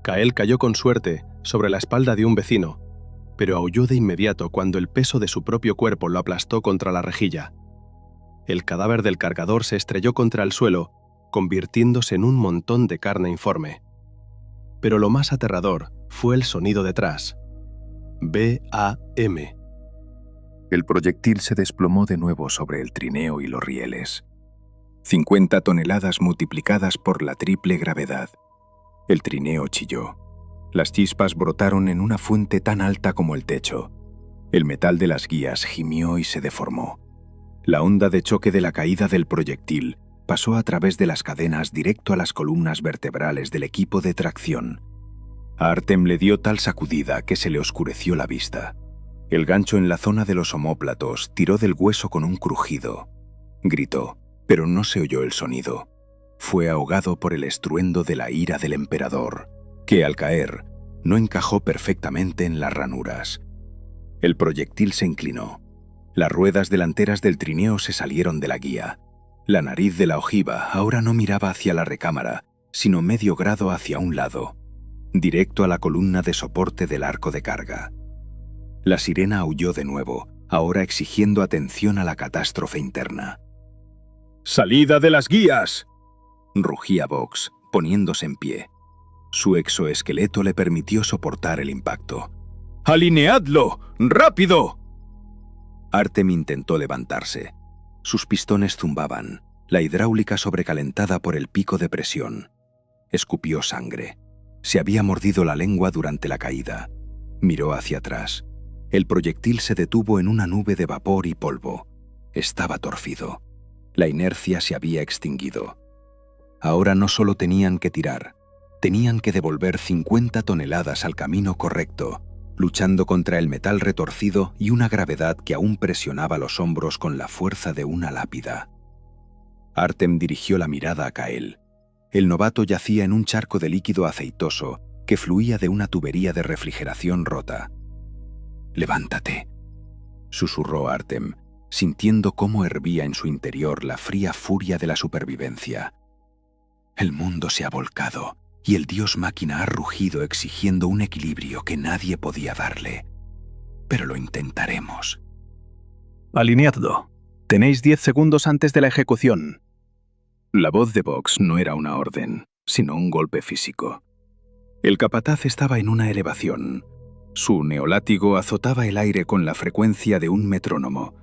Kael cayó con suerte sobre la espalda de un vecino, pero aulló de inmediato cuando el peso de su propio cuerpo lo aplastó contra la rejilla. El cadáver del cargador se estrelló contra el suelo, convirtiéndose en un montón de carne informe. Pero lo más aterrador fue el sonido detrás. BAM. El proyectil se desplomó de nuevo sobre el trineo y los rieles. 50 toneladas multiplicadas por la triple gravedad. El trineo chilló. Las chispas brotaron en una fuente tan alta como el techo. El metal de las guías gimió y se deformó. La onda de choque de la caída del proyectil pasó a través de las cadenas directo a las columnas vertebrales del equipo de tracción. A Artem le dio tal sacudida que se le oscureció la vista. El gancho en la zona de los omóplatos tiró del hueso con un crujido. Gritó, pero no se oyó el sonido. Fue ahogado por el estruendo de la ira del emperador, que al caer no encajó perfectamente en las ranuras. El proyectil se inclinó. Las ruedas delanteras del trineo se salieron de la guía. La nariz de la ojiva ahora no miraba hacia la recámara, sino medio grado hacia un lado, directo a la columna de soporte del arco de carga. La sirena aulló de nuevo, ahora exigiendo atención a la catástrofe interna. «¡Salida de las guías!», rugía Vox, poniéndose en pie. Su exoesqueleto le permitió soportar el impacto. «¡Alineadlo! ¡Rápido!». Artem intentó levantarse. Sus pistones zumbaban, la hidráulica sobrecalentada por el pico de presión. Escupió sangre. Se había mordido la lengua durante la caída. Miró hacia atrás. El proyectil se detuvo en una nube de vapor y polvo. Estaba torcido. La inercia se había extinguido. Ahora no solo tenían que tirar, tenían que devolver 50 toneladas al camino correcto, luchando contra el metal retorcido y una gravedad que aún presionaba los hombros con la fuerza de una lápida. Artem dirigió la mirada a Kael. El novato yacía en un charco de líquido aceitoso que fluía de una tubería de refrigeración rota. «Levántate», susurró Artem, sintiendo cómo hervía en su interior la fría furia de la supervivencia. El mundo se ha volcado y el dios máquina ha rugido exigiendo un equilibrio que nadie podía darle. Pero lo intentaremos. Alineadlo. Tenéis 10 segundos antes de la ejecución. La voz de Vox no era una orden, sino un golpe físico. El capataz estaba en una elevación. Su neolátigo azotaba el aire con la frecuencia de un metrónomo,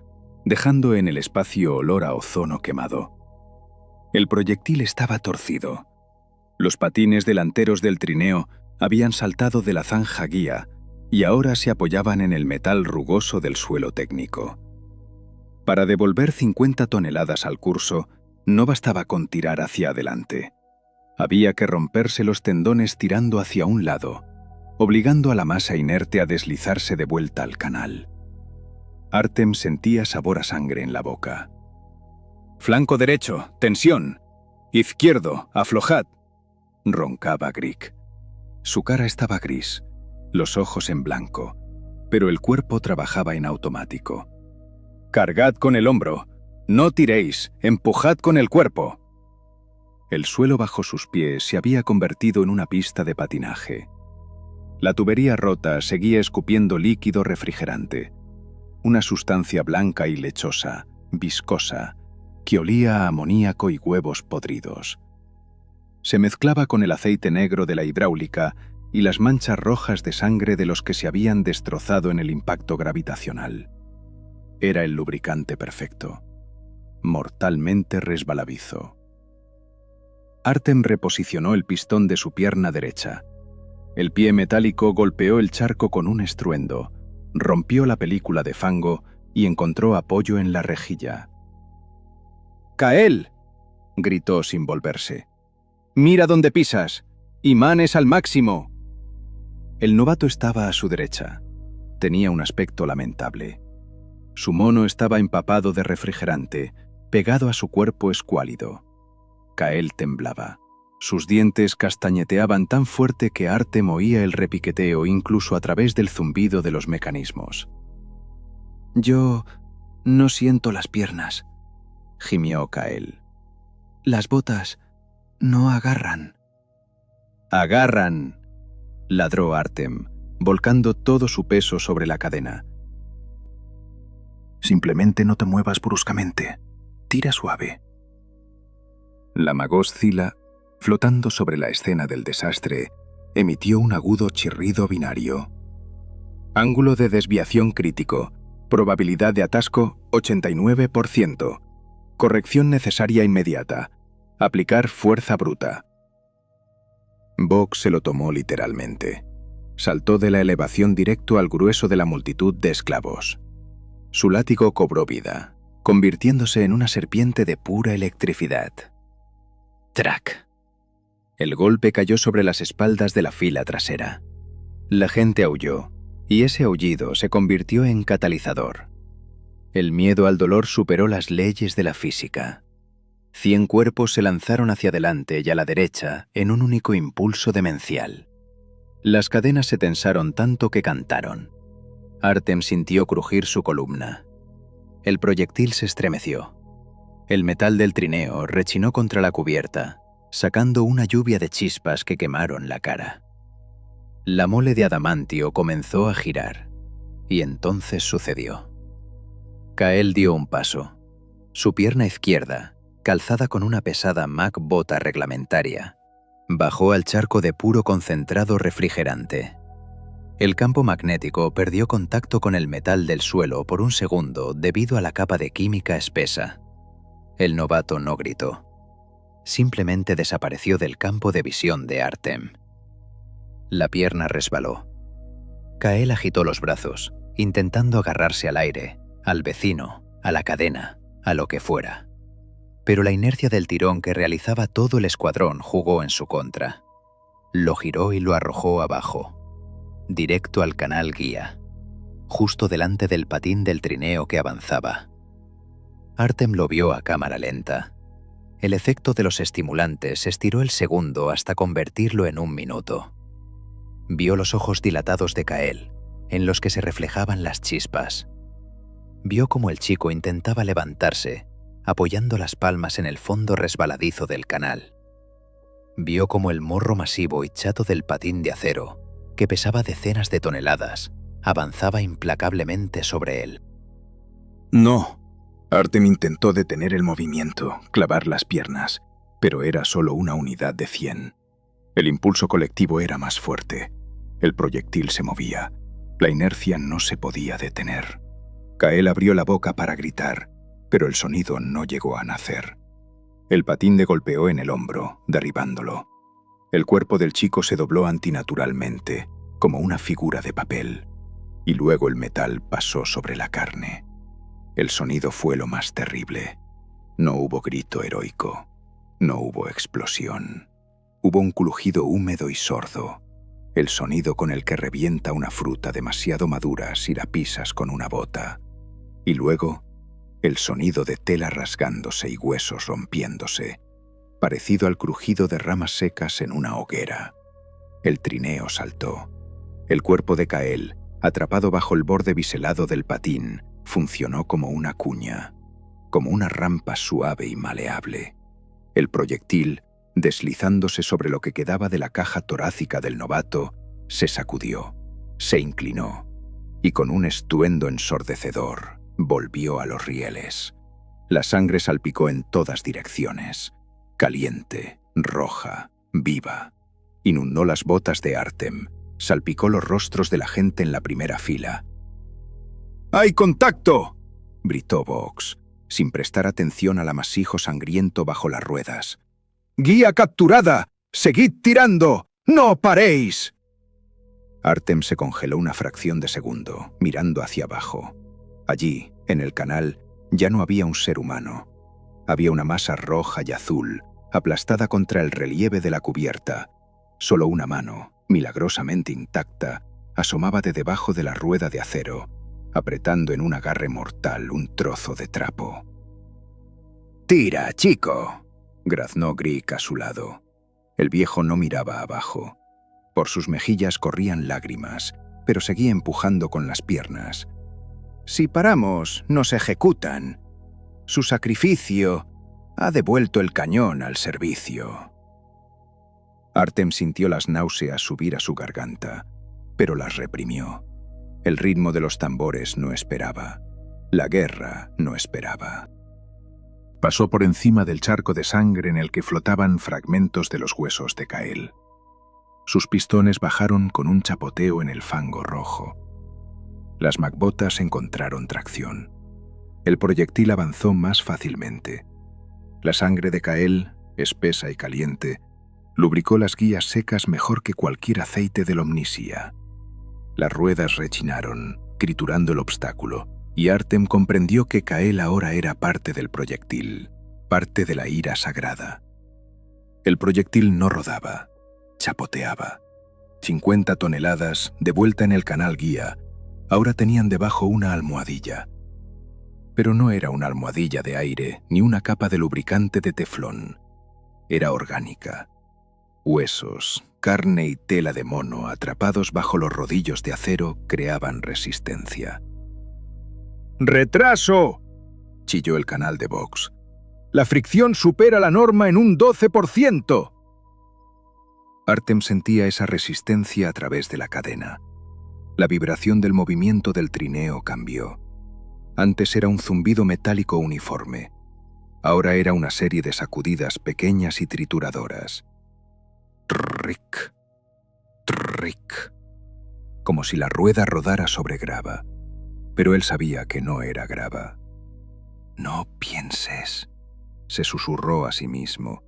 dejando en el espacio olor a ozono quemado. El proyectil estaba torcido. Los patines delanteros del trineo habían saltado de la zanja guía y ahora se apoyaban en el metal rugoso del suelo técnico. Para devolver 50 toneladas al curso, no bastaba con tirar hacia adelante. Había que romperse los tendones tirando hacia un lado, obligando a la masa inerte a deslizarse de vuelta al canal. Artem sentía sabor a sangre en la boca. Flanco derecho, tensión. Izquierdo, aflojad. Roncaba Grieg. Su cara estaba gris, los ojos en blanco, pero el cuerpo trabajaba en automático. Cargad con el hombro. No tiréis, empujad con el cuerpo. El suelo bajo sus pies se había convertido en una pista de patinaje. La tubería rota seguía escupiendo líquido refrigerante, una sustancia blanca y lechosa, viscosa, que olía a amoníaco y huevos podridos. Se mezclaba con el aceite negro de la hidráulica y las manchas rojas de sangre de los que se habían destrozado en el impacto gravitacional. Era el lubricante perfecto, mortalmente resbaladizo. Artem reposicionó el pistón de su pierna derecha. El pie metálico golpeó el charco con un estruendo, rompió la película de fango y encontró apoyo en la rejilla. ¡Kael!, gritó sin volverse. ¡Mira dónde pisas! ¡Imanes al máximo! El novato estaba a su derecha. Tenía un aspecto lamentable. Su mono estaba empapado de refrigerante, pegado a su cuerpo escuálido. Kael temblaba. Sus dientes castañeteaban tan fuerte que Artem oía el repiqueteo incluso a través del zumbido de los mecanismos. «Yo no siento las piernas», gimió Kael. «Las botas no agarran». «Agarran», ladró Artem, volcando todo su peso sobre la cadena. «Simplemente no te muevas bruscamente. Tira suave». La magoscila, flotando sobre la escena del desastre, emitió un agudo chirrido binario. Ángulo de desviación crítico. Probabilidad de atasco 89%. Corrección necesaria inmediata. Aplicar fuerza bruta. Vox se lo tomó literalmente. Saltó de la elevación directo al grueso de la multitud de esclavos. Su látigo cobró vida, convirtiéndose en una serpiente de pura electricidad. ¡Trac! El golpe cayó sobre las espaldas de la fila trasera. La gente aulló, y ese aullido se convirtió en catalizador. El miedo al dolor superó las leyes de la física. 100 cuerpos se lanzaron hacia adelante y a la derecha en un único impulso demencial. Las cadenas se tensaron tanto que cantaron. Artem sintió crujir su columna. El proyectil se estremeció. El metal del trineo rechinó contra la cubierta, sacando una lluvia de chispas que quemaron la cara. La mole de adamantio comenzó a girar, y entonces sucedió. Kael dio un paso. Su pierna izquierda, calzada con una pesada Mac bota reglamentaria, bajó al charco de puro concentrado refrigerante. El campo magnético perdió contacto con el metal del suelo por un segundo debido a la capa de química espesa. El novato no gritó. Simplemente desapareció del campo de visión de Artem. La pierna resbaló. Kael agitó los brazos, intentando agarrarse al aire, al vecino, a la cadena, a lo que fuera. Pero la inercia del tirón que realizaba todo el escuadrón jugó en su contra. Lo giró y lo arrojó abajo. directo al canal guía, justo delante del patín del trineo que avanzaba. Artem lo vio a cámara lenta. El efecto de los estimulantes estiró el segundo hasta convertirlo en 1 minuto. Vio los ojos dilatados de Kael, en los que se reflejaban las chispas. Vio cómo el chico intentaba levantarse, apoyando las palmas en el fondo resbaladizo del canal. Vio cómo el morro masivo y chato del patín de acero, que pesaba decenas de toneladas, avanzaba implacablemente sobre él. No. Artem intentó detener el movimiento, clavar las piernas, pero era solo una unidad de 100. El impulso colectivo era más fuerte. El proyectil se movía. La inercia no se podía detener. Kael abrió la boca para gritar, pero el sonido no llegó a nacer. El patín le golpeó en el hombro, derribándolo. El cuerpo del chico se dobló antinaturalmente, como una figura de papel, y luego el metal pasó sobre la carne. El sonido fue lo más terrible. No hubo grito heroico. No hubo explosión. Hubo un crujido húmedo y sordo, el sonido con el que revienta una fruta demasiado madura si la pisas con una bota. Y luego, el sonido de tela rasgándose y huesos rompiéndose, parecido al crujido de ramas secas en una hoguera. El trineo saltó. El cuerpo de Kael, atrapado bajo el borde biselado del patín, funcionó como una cuña, como una rampa suave y maleable. El proyectil, deslizándose sobre lo que quedaba de la caja torácica del novato, se sacudió, se inclinó, y con un estruendo ensordecedor, volvió a los rieles. La sangre salpicó en todas direcciones, caliente, roja, viva. Inundó las botas de Artem, salpicó los rostros de la gente en la primera fila. ¡Hay contacto!, gritó Vox, sin prestar atención al amasijo sangriento bajo las ruedas. ¡Guía capturada! ¡Seguid tirando! ¡No paréis! Artem se congeló una fracción de segundo, mirando hacia abajo. Allí, en el canal, ya no había un ser humano. Había una masa roja y azul, aplastada contra el relieve de la cubierta. Solo una mano, milagrosamente intacta, asomaba de debajo de la rueda de acero, apretando en un agarre mortal un trozo de trapo. «¡Tira, chico!», graznó Grieg a su lado. El viejo no miraba abajo. Por sus mejillas corrían lágrimas, pero seguía empujando con las piernas. «Si paramos, nos ejecutan. Su sacrificio ha devuelto el cañón al servicio». Artem sintió las náuseas subir a su garganta, pero las reprimió. El ritmo de los tambores no esperaba. La guerra no esperaba. Pasó por encima del charco de sangre en el que flotaban fragmentos de los huesos de Kael. Sus pistones bajaron con un chapoteo en el fango rojo. Las magbotas encontraron tracción. El proyectil avanzó más fácilmente. La sangre de Kael, espesa y caliente, lubricó las guías secas mejor que cualquier aceite del Omnisia. Las ruedas rechinaron, triturando el obstáculo, y Artem comprendió que Kael ahora era parte del proyectil, parte de la ira sagrada. El proyectil no rodaba, chapoteaba. 50 toneladas, de vuelta en el canal guía, ahora tenían debajo una almohadilla. Pero no era una almohadilla de aire ni una capa de lubricante de teflón. Era orgánica. Huesos, carne y tela de mono atrapados bajo los rodillos de acero creaban resistencia. ¡Retraso!, chilló el canal de Vox. «La fricción supera la norma en un 12%. Artem sentía esa resistencia a través de la cadena. La vibración del movimiento del trineo cambió. Antes era un zumbido metálico uniforme. Ahora era una serie de sacudidas pequeñas y trituradoras. Trrric, trrric, como si la rueda rodara sobre grava. Pero él sabía que no era grava. «No pienses», se susurró a sí mismo,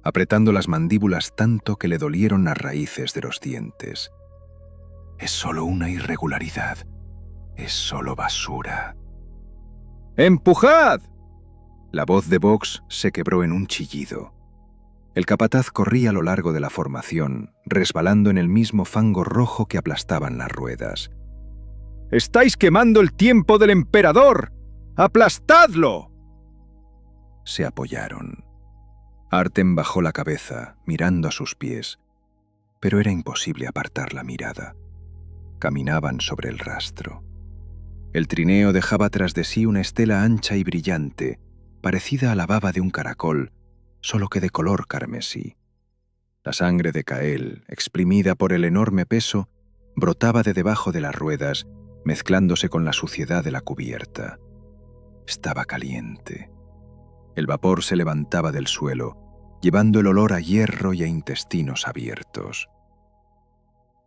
apretando las mandíbulas tanto que le dolieron las raíces de los dientes. «Es solo una irregularidad. Es solo basura». «¡Empujad!». La voz de Vox se quebró en un chillido. El capataz corría a lo largo de la formación, resbalando en el mismo fango rojo que aplastaban las ruedas. ¡Estáis quemando el tiempo del emperador! ¡Aplastadlo! Se apoyaron. Artem bajó la cabeza, mirando a sus pies, pero era imposible apartar la mirada. Caminaban sobre el rastro. El trineo dejaba tras de sí una estela ancha y brillante, parecida a la baba de un caracol, solo que de color carmesí. La sangre de Kael, exprimida por el enorme peso, brotaba de debajo de las ruedas, mezclándose con la suciedad de la cubierta. Estaba caliente. El vapor se levantaba del suelo, llevando el olor a hierro y a intestinos abiertos.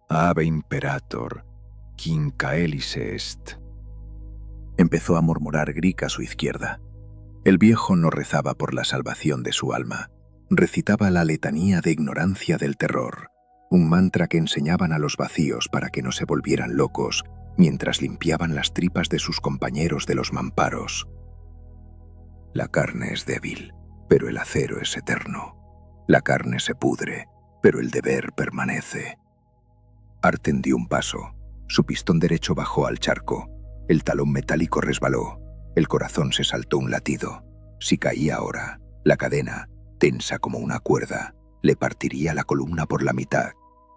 «Ave Imperator, quin caelis est», empezó a murmurar Grick a su izquierda. El viejo no rezaba por la salvación de su alma. Recitaba la letanía de ignorancia del terror, un mantra que enseñaban a los vacíos para que no se volvieran locos mientras limpiaban las tripas de sus compañeros de los mamparos. La carne es débil, pero el acero es eterno. La carne se pudre, pero el deber permanece. Artem dio un paso. Su pistón derecho bajó al charco. El talón metálico resbaló. El corazón se saltó un latido. Si caía ahora, la cadena, tensa como una cuerda, le partiría la columna por la mitad,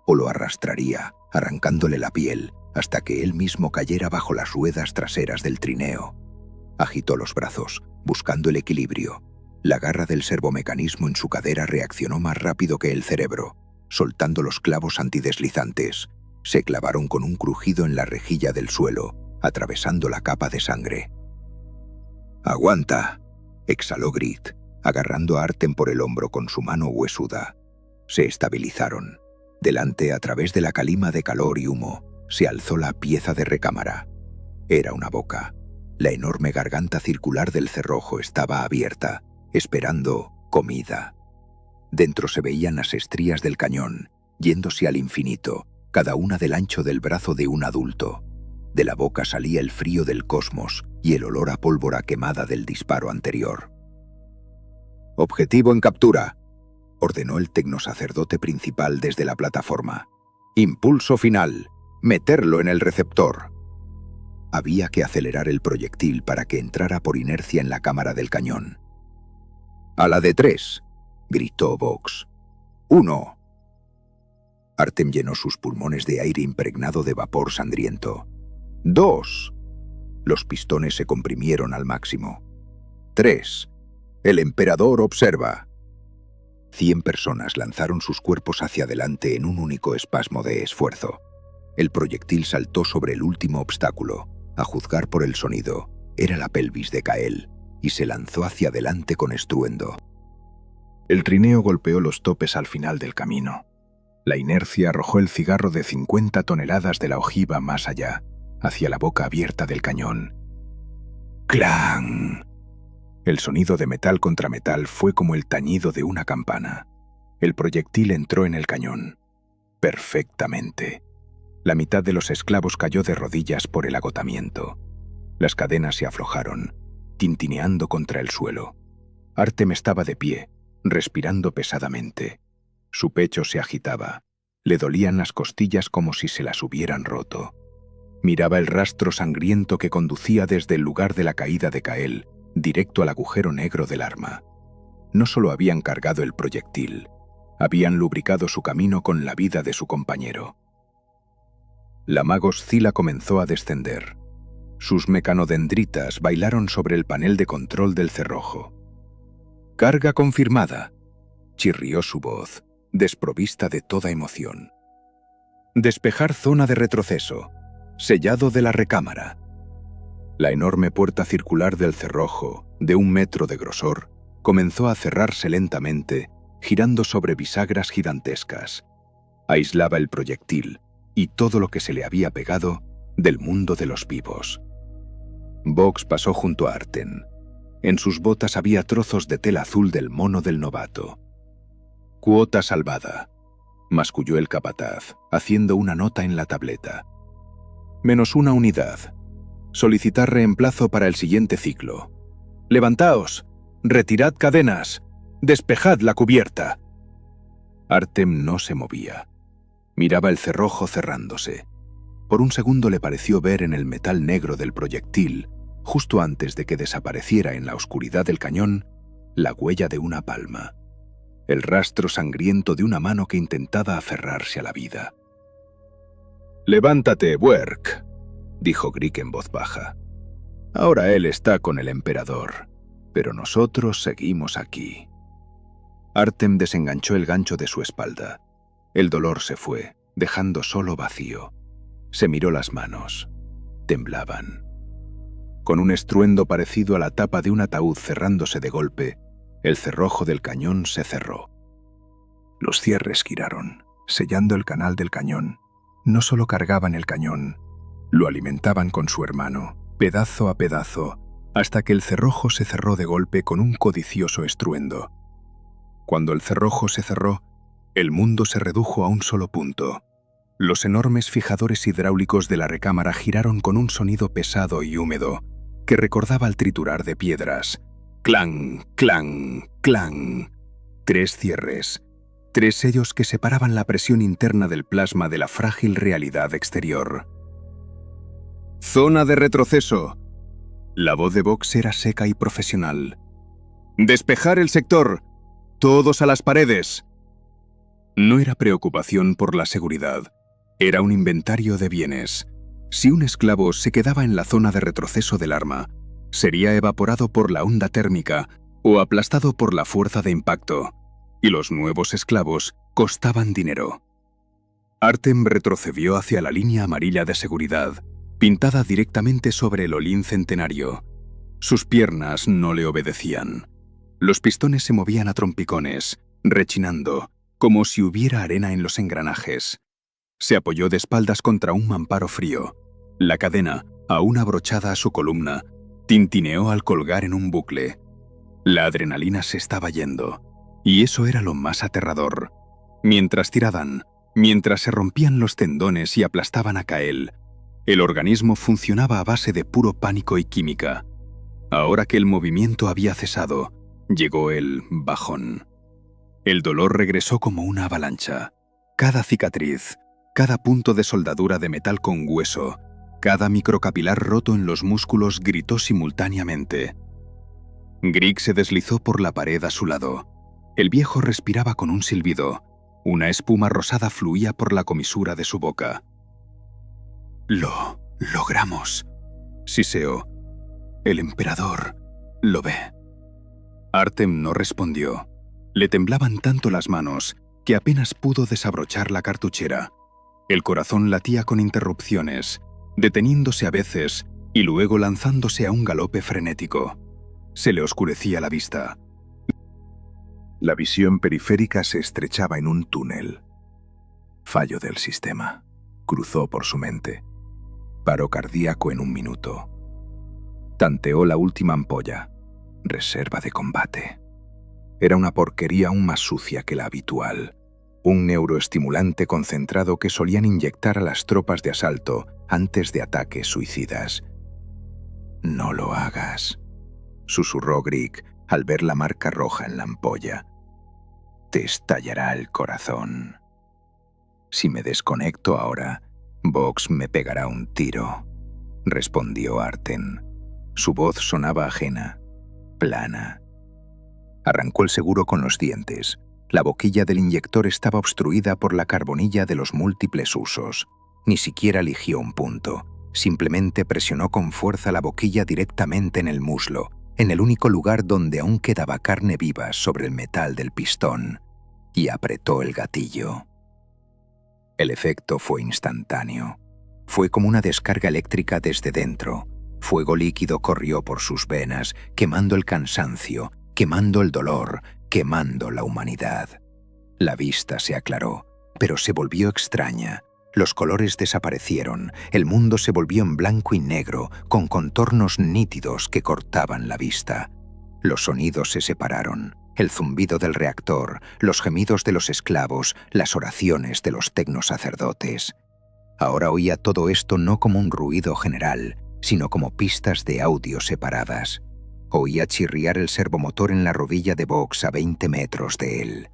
o lo arrastraría, arrancándole la piel, hasta que él mismo cayera bajo las ruedas traseras del trineo. Agitó los brazos, buscando el equilibrio. La garra del servomecanismo en su cadera reaccionó más rápido que el cerebro, soltando los clavos antideslizantes. Se clavaron con un crujido en la rejilla del suelo, atravesando la capa de sangre. «¡Aguanta!», exhaló Grick, agarrando a Artem por el hombro con su mano huesuda. Se estabilizaron. Delante, a través de la calima de calor y humo, se alzó la pieza de recámara. Era una boca. La enorme garganta circular del cerrojo estaba abierta, esperando comida. Dentro se veían las estrías del cañón, yéndose al infinito, cada una del ancho del brazo de un adulto. De la boca salía el frío del cosmos y el olor a pólvora quemada del disparo anterior. «Objetivo en captura», ordenó el tecnosacerdote principal desde la plataforma. «Impulso final. Meterlo en el receptor». Había que acelerar el proyectil para que entrara por inercia en la cámara del cañón. «A la de 3», gritó Vox. «1». Artem llenó sus pulmones de aire impregnado de vapor sangriento. 2. Los pistones se comprimieron al máximo. 3. El emperador observa. 100 personas lanzaron sus cuerpos hacia adelante en un único espasmo de esfuerzo. El proyectil saltó sobre el último obstáculo. A juzgar por el sonido, era la pelvis de Kael, y se lanzó hacia adelante con estruendo. El trineo golpeó los topes al final del camino. La inercia arrojó el cigarro de 50 toneladas de la ojiva más allá, hacia la boca abierta del cañón. ¡Clang! El sonido de metal contra metal fue como el tañido de una campana. El proyectil entró en el cañón. Perfectamente. La mitad de los esclavos cayó de rodillas por el agotamiento. Las cadenas se aflojaron, tintineando contra el suelo. Artem estaba de pie, respirando pesadamente. Su pecho se agitaba. Le dolían las costillas como si se las hubieran roto. Miraba el rastro sangriento que conducía desde el lugar de la caída de Kael, directo al agujero negro del arma. No solo habían cargado el proyectil, habían lubricado su camino con la vida de su compañero. La Magos-Zila comenzó a descender. Sus mecanodendritas bailaron sobre el panel de control del cerrojo. «Carga confirmada», chirrió su voz, desprovista de toda emoción. «Despejar zona de retroceso. Sellado de la recámara». La enorme puerta circular del cerrojo, de 1 metro de grosor, comenzó a cerrarse lentamente, girando sobre bisagras gigantescas. Aislaba el proyectil y todo lo que se le había pegado del mundo de los vivos. Vox pasó junto a Artem. En sus botas había trozos de tela azul del mono del novato. «Cuota salvada», masculló el capataz, haciendo una nota en la tableta. «-1 unidad. Solicitar reemplazo para el siguiente ciclo. Levantaos, retirad cadenas, despejad la cubierta». Artem no se movía. Miraba el cerrojo cerrándose. Por un segundo le pareció ver en el metal negro del proyectil, justo antes de que desapareciera en la oscuridad del cañón, la huella de una palma. El rastro sangriento de una mano que intentaba aferrarse a la vida. «Levántate, Bwerk», dijo Grieg en voz baja. «Ahora él está con el emperador, pero nosotros seguimos aquí». Artem desenganchó el gancho de su espalda. El dolor se fue, dejando solo vacío. Se miró las manos. Temblaban. Con un estruendo parecido a la tapa de un ataúd cerrándose de golpe, el cerrojo del cañón se cerró. Los cierres giraron, sellando el canal del cañón. No solo cargaban el cañón, lo alimentaban con su hermano, pedazo a pedazo, hasta que el cerrojo se cerró de golpe con un codicioso estruendo. Cuando el cerrojo se cerró, el mundo se redujo a un solo punto. Los enormes fijadores hidráulicos de la recámara giraron con un sonido pesado y húmedo que recordaba al triturar de piedras. ¡Clang, clang, clang! 3 cierres, 3 sellos que separaban la presión interna del plasma de la frágil realidad exterior. «Zona de retroceso». La voz de Vox era seca y profesional. «Despejar el sector. Todos a las paredes». No era preocupación por la seguridad. Era un inventario de bienes. Si un esclavo se quedaba en la zona de retroceso del arma, sería evaporado por la onda térmica o aplastado por la fuerza de impacto, y los nuevos esclavos costaban dinero. Artem retrocedió hacia la línea amarilla de seguridad, pintada directamente sobre el holín centenario. Sus piernas no le obedecían. Los pistones se movían a trompicones, rechinando, como si hubiera arena en los engranajes. Se apoyó de espaldas contra un mamparo frío. La cadena, aún abrochada a su columna, tintineó al colgar en un bucle. La adrenalina se estaba yendo, y eso era lo más aterrador. Mientras tiraban, mientras se rompían los tendones y aplastaban a Kael, el organismo funcionaba a base de puro pánico y química. Ahora que el movimiento había cesado, llegó el bajón. El dolor regresó como una avalancha. Cada cicatriz, cada punto de soldadura de metal con hueso, cada microcapilar roto en los músculos gritó simultáneamente. Grieg se deslizó por la pared a su lado. El viejo respiraba con un silbido. Una espuma rosada fluía por la comisura de su boca. «Lo logramos», siseó. «El emperador lo ve». Artem no respondió. Le temblaban tanto las manos que apenas pudo desabrochar la cartuchera. El corazón latía con interrupciones, deteniéndose a veces y luego lanzándose a un galope frenético. Se le oscurecía la vista. La visión periférica se estrechaba en un túnel. Fallo del sistema. Cruzó por su mente. Paro cardíaco en 1 minuto. Tanteó la última ampolla. Reserva de combate. Era una porquería aún más sucia que la habitual. Un neuroestimulante concentrado que solían inyectar a las tropas de asalto antes de ataques suicidas. «No lo hagas», susurró Grieg al ver la marca roja en la ampolla. «Te estallará el corazón. Si me desconecto ahora, Vox me pegará un tiro», respondió Artem. Su voz sonaba ajena, plana. Arrancó el seguro con los dientes. La boquilla del inyector estaba obstruida por la carbonilla de los múltiples usos. Ni siquiera eligió un punto. Simplemente presionó con fuerza la boquilla directamente en el muslo, en el único lugar donde aún quedaba carne viva sobre el metal del pistón, y apretó el gatillo. El efecto fue instantáneo. Fue como una descarga eléctrica desde dentro. Fuego líquido corrió por sus venas, quemando el cansancio, quemando el dolor, quemando la humanidad. La vista se aclaró, pero se volvió extraña. Los colores desaparecieron, el mundo se volvió en blanco y negro, con contornos nítidos que cortaban la vista. Los sonidos se separaron, el zumbido del reactor, los gemidos de los esclavos, las oraciones de los tecnosacerdotes. Ahora oía todo esto no como un ruido general, sino como pistas de audio separadas. Oía chirriar el servomotor en la rodilla de Vox a 20 metros de él.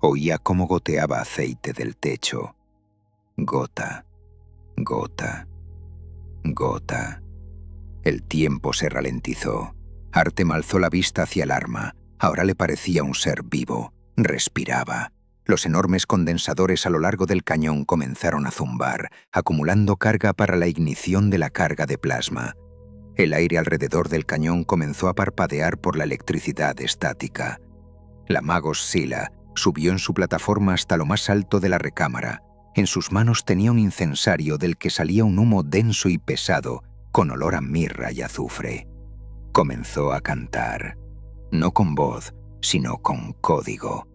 Oía cómo goteaba aceite del techo. Gota, gota, gota. El tiempo se ralentizó. Artem alzó la vista hacia el arma. Ahora le parecía un ser vivo. Respiraba. Los enormes condensadores a lo largo del cañón comenzaron a zumbar, acumulando carga para la ignición de la carga de plasma. El aire alrededor del cañón comenzó a parpadear por la electricidad estática. La Magos Sila subió en su plataforma hasta lo más alto de la recámara. En sus manos tenía un incensario del que salía un humo denso y pesado, con olor a mirra y azufre. Comenzó a cantar, no con voz, sino con código.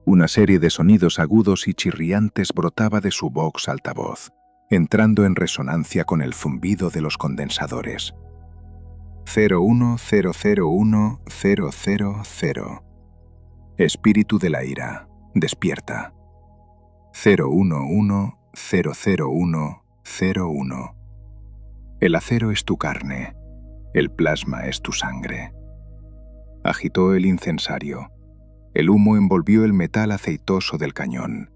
Una serie de sonidos agudos y chirriantes brotaba de su box altavoz, entrando en resonancia con el zumbido de los condensadores. 010010000. Espíritu de la ira, despierta. 01100101. El acero es tu carne, el plasma es tu sangre. Agitó el incensario. El humo envolvió el metal aceitoso del cañón.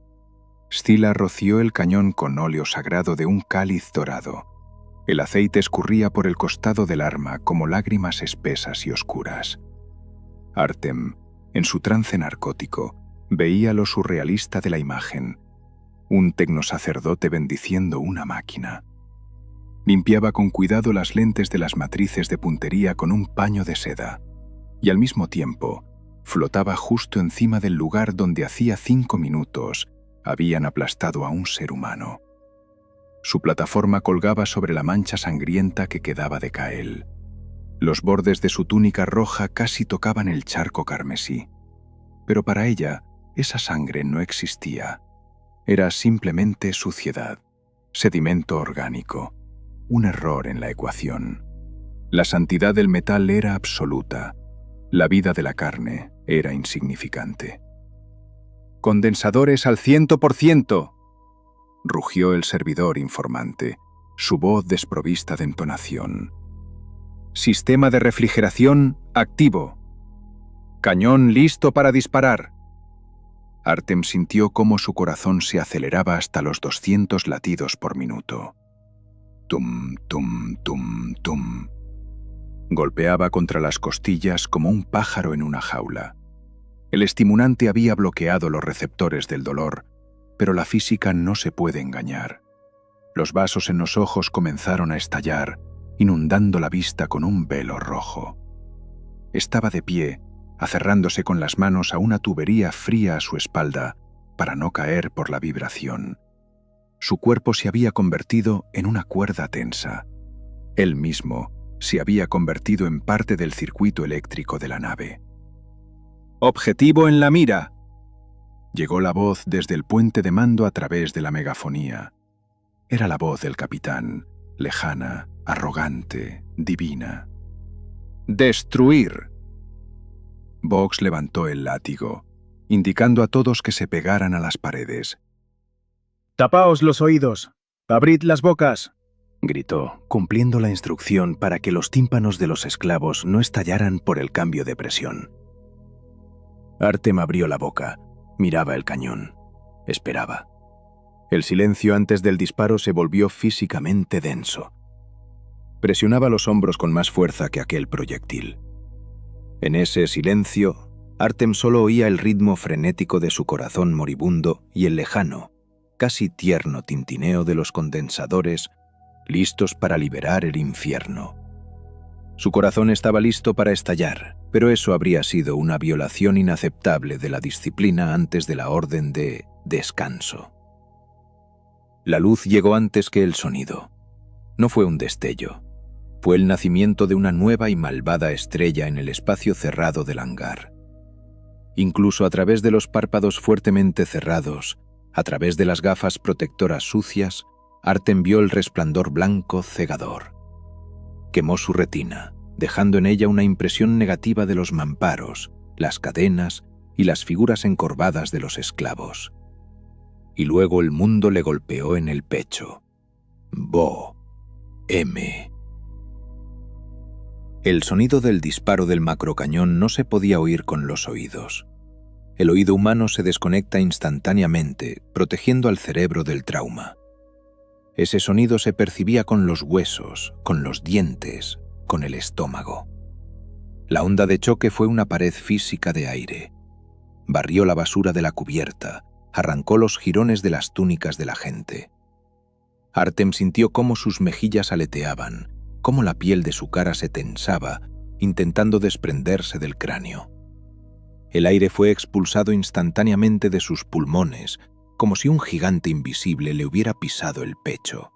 Scylla roció el cañón con óleo sagrado de un cáliz dorado. El aceite escurría por el costado del arma como lágrimas espesas y oscuras. Artem, en su trance narcótico, veía lo surrealista de la imagen. Un tecnosacerdote bendiciendo una máquina. Limpiaba con cuidado las lentes de las matrices de puntería con un paño de seda, y al mismo tiempo flotaba justo encima del lugar donde hacía 5 minutos habían aplastado a un ser humano. Su plataforma colgaba sobre la mancha sangrienta que quedaba de Kael. Los bordes de su túnica roja casi tocaban el charco carmesí. Pero para ella, esa sangre no existía. Era simplemente suciedad, sedimento orgánico, un error en la ecuación. La santidad del metal era absoluta. La vida de la carne era insignificante. «¡Condensadores al 100%!», rugió el servidor informante, su voz desprovista de entonación. «Sistema de refrigeración activo. Cañón listo para disparar». Artem sintió cómo su corazón se aceleraba hasta los 200 latidos por minuto. Tum, tum, tum, tum. Golpeaba contra las costillas como un pájaro en una jaula. El estimulante había bloqueado los receptores del dolor, pero la física no se puede engañar. Los vasos en los ojos comenzaron a estallar, inundando la vista con un velo rojo. Estaba de pie, aferrándose con las manos a una tubería fría a su espalda para no caer por la vibración. Su cuerpo se había convertido en una cuerda tensa. Él mismo se había convertido en parte del circuito eléctrico de la nave. «¡Objetivo en la mira!», llegó la voz desde el puente de mando a través de la megafonía. Era la voz del capitán, lejana, arrogante, divina. «¡Destruir!». Vox levantó el látigo, indicando a todos que se pegaran a las paredes. «¡Tapaos los oídos! ¡Abrid las bocas!», gritó, cumpliendo la instrucción para que los tímpanos de los esclavos no estallaran por el cambio de presión. Artem abrió la boca, miraba el cañón, esperaba. El silencio antes del disparo se volvió físicamente denso. Presionaba los hombros con más fuerza que aquel proyectil. En ese silencio, Artem solo oía el ritmo frenético de su corazón moribundo y el lejano, casi tierno tintineo de los condensadores listos para liberar el infierno. Su corazón estaba listo para estallar, pero eso habría sido una violación inaceptable de la disciplina antes de la orden de descanso. La luz llegó antes que el sonido. No fue un destello. Fue el nacimiento de una nueva y malvada estrella en el espacio cerrado del hangar. Incluso a través de los párpados fuertemente cerrados, a través de las gafas protectoras sucias, Artem vio el resplandor blanco cegador. Quemó su retina, dejando en ella una impresión negativa de los mamparos, las cadenas y las figuras encorvadas de los esclavos. Y luego el mundo le golpeó en el pecho. Bo-M. El sonido del disparo del macrocañón no se podía oír con los oídos. El oído humano se desconecta instantáneamente, protegiendo al cerebro del trauma. Ese sonido se percibía con los huesos, con los dientes, con el estómago. La onda de choque fue una pared física de aire. Barrió la basura de la cubierta, arrancó los jirones de las túnicas de la gente. Artem sintió cómo sus mejillas aleteaban, cómo la piel de su cara se tensaba, intentando desprenderse del cráneo. El aire fue expulsado instantáneamente de sus pulmones, como si un gigante invisible le hubiera pisado el pecho.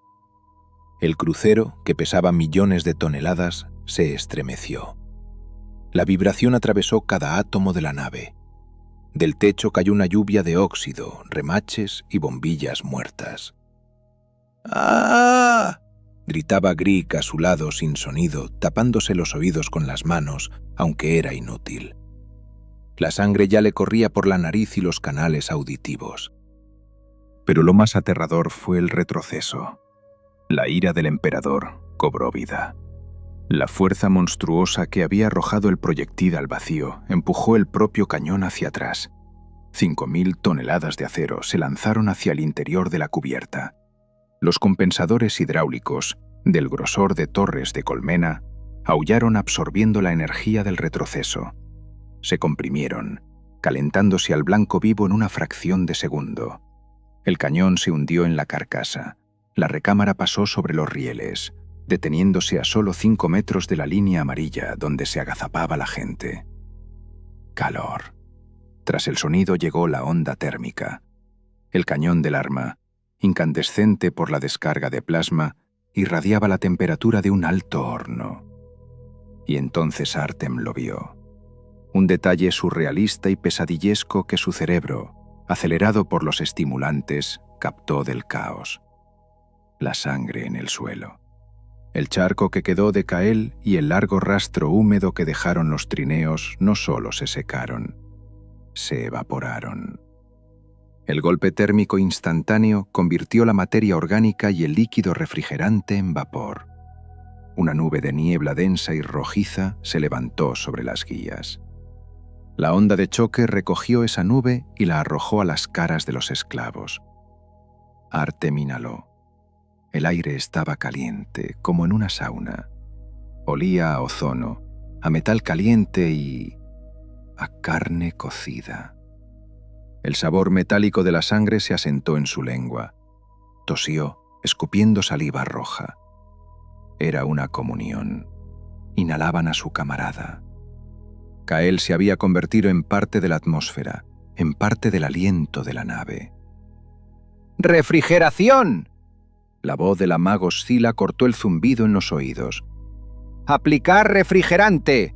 El crucero, que pesaba millones de toneladas, se estremeció. La vibración atravesó cada átomo de la nave. Del techo cayó una lluvia de óxido, remaches y bombillas muertas. ¡Ah! Gritaba Grieg a su lado sin sonido, tapándose los oídos con las manos, aunque era inútil. La sangre ya le corría por la nariz y los canales auditivos. Pero lo más aterrador fue el retroceso. La ira del emperador cobró vida. La fuerza monstruosa que había arrojado el proyectil al vacío empujó el propio cañón hacia atrás. 5.000 toneladas de acero se lanzaron hacia el interior de la cubierta. Los compensadores hidráulicos, del grosor de torres de colmena, aullaron absorbiendo la energía del retroceso. Se comprimieron, calentándose al blanco vivo en una fracción de segundo. El cañón se hundió en la carcasa. La recámara pasó sobre los rieles, deteniéndose a solo 5 metros de la línea amarilla donde se agazapaba la gente. Calor. Tras el sonido llegó la onda térmica. El cañón del arma, incandescente por la descarga de plasma, irradiaba la temperatura de un alto horno. Y entonces Artem lo vio. Un detalle surrealista y pesadillesco que su cerebro, acelerado por los estimulantes, captó del caos. La sangre en el suelo. El charco que quedó de Kael y el largo rastro húmedo que dejaron los trineos no solo se secaron, se evaporaron. El golpe térmico instantáneo convirtió la materia orgánica y el líquido refrigerante en vapor. Una nube de niebla densa y rojiza se levantó sobre las guías. La onda de choque recogió esa nube y la arrojó a las caras de los esclavos. Artem inhaló. El aire estaba caliente, como en una sauna. Olía a ozono, a metal caliente y a carne cocida. El sabor metálico de la sangre se asentó en su lengua. Tosió, escupiendo saliva roja. Era una comunión. Inhalaban a su camarada. Kael se había convertido en parte de la atmósfera, en parte del aliento de la nave. ¡Refrigeración! La voz de la mago Scylla cortó el zumbido en los oídos. ¡Aplicar refrigerante!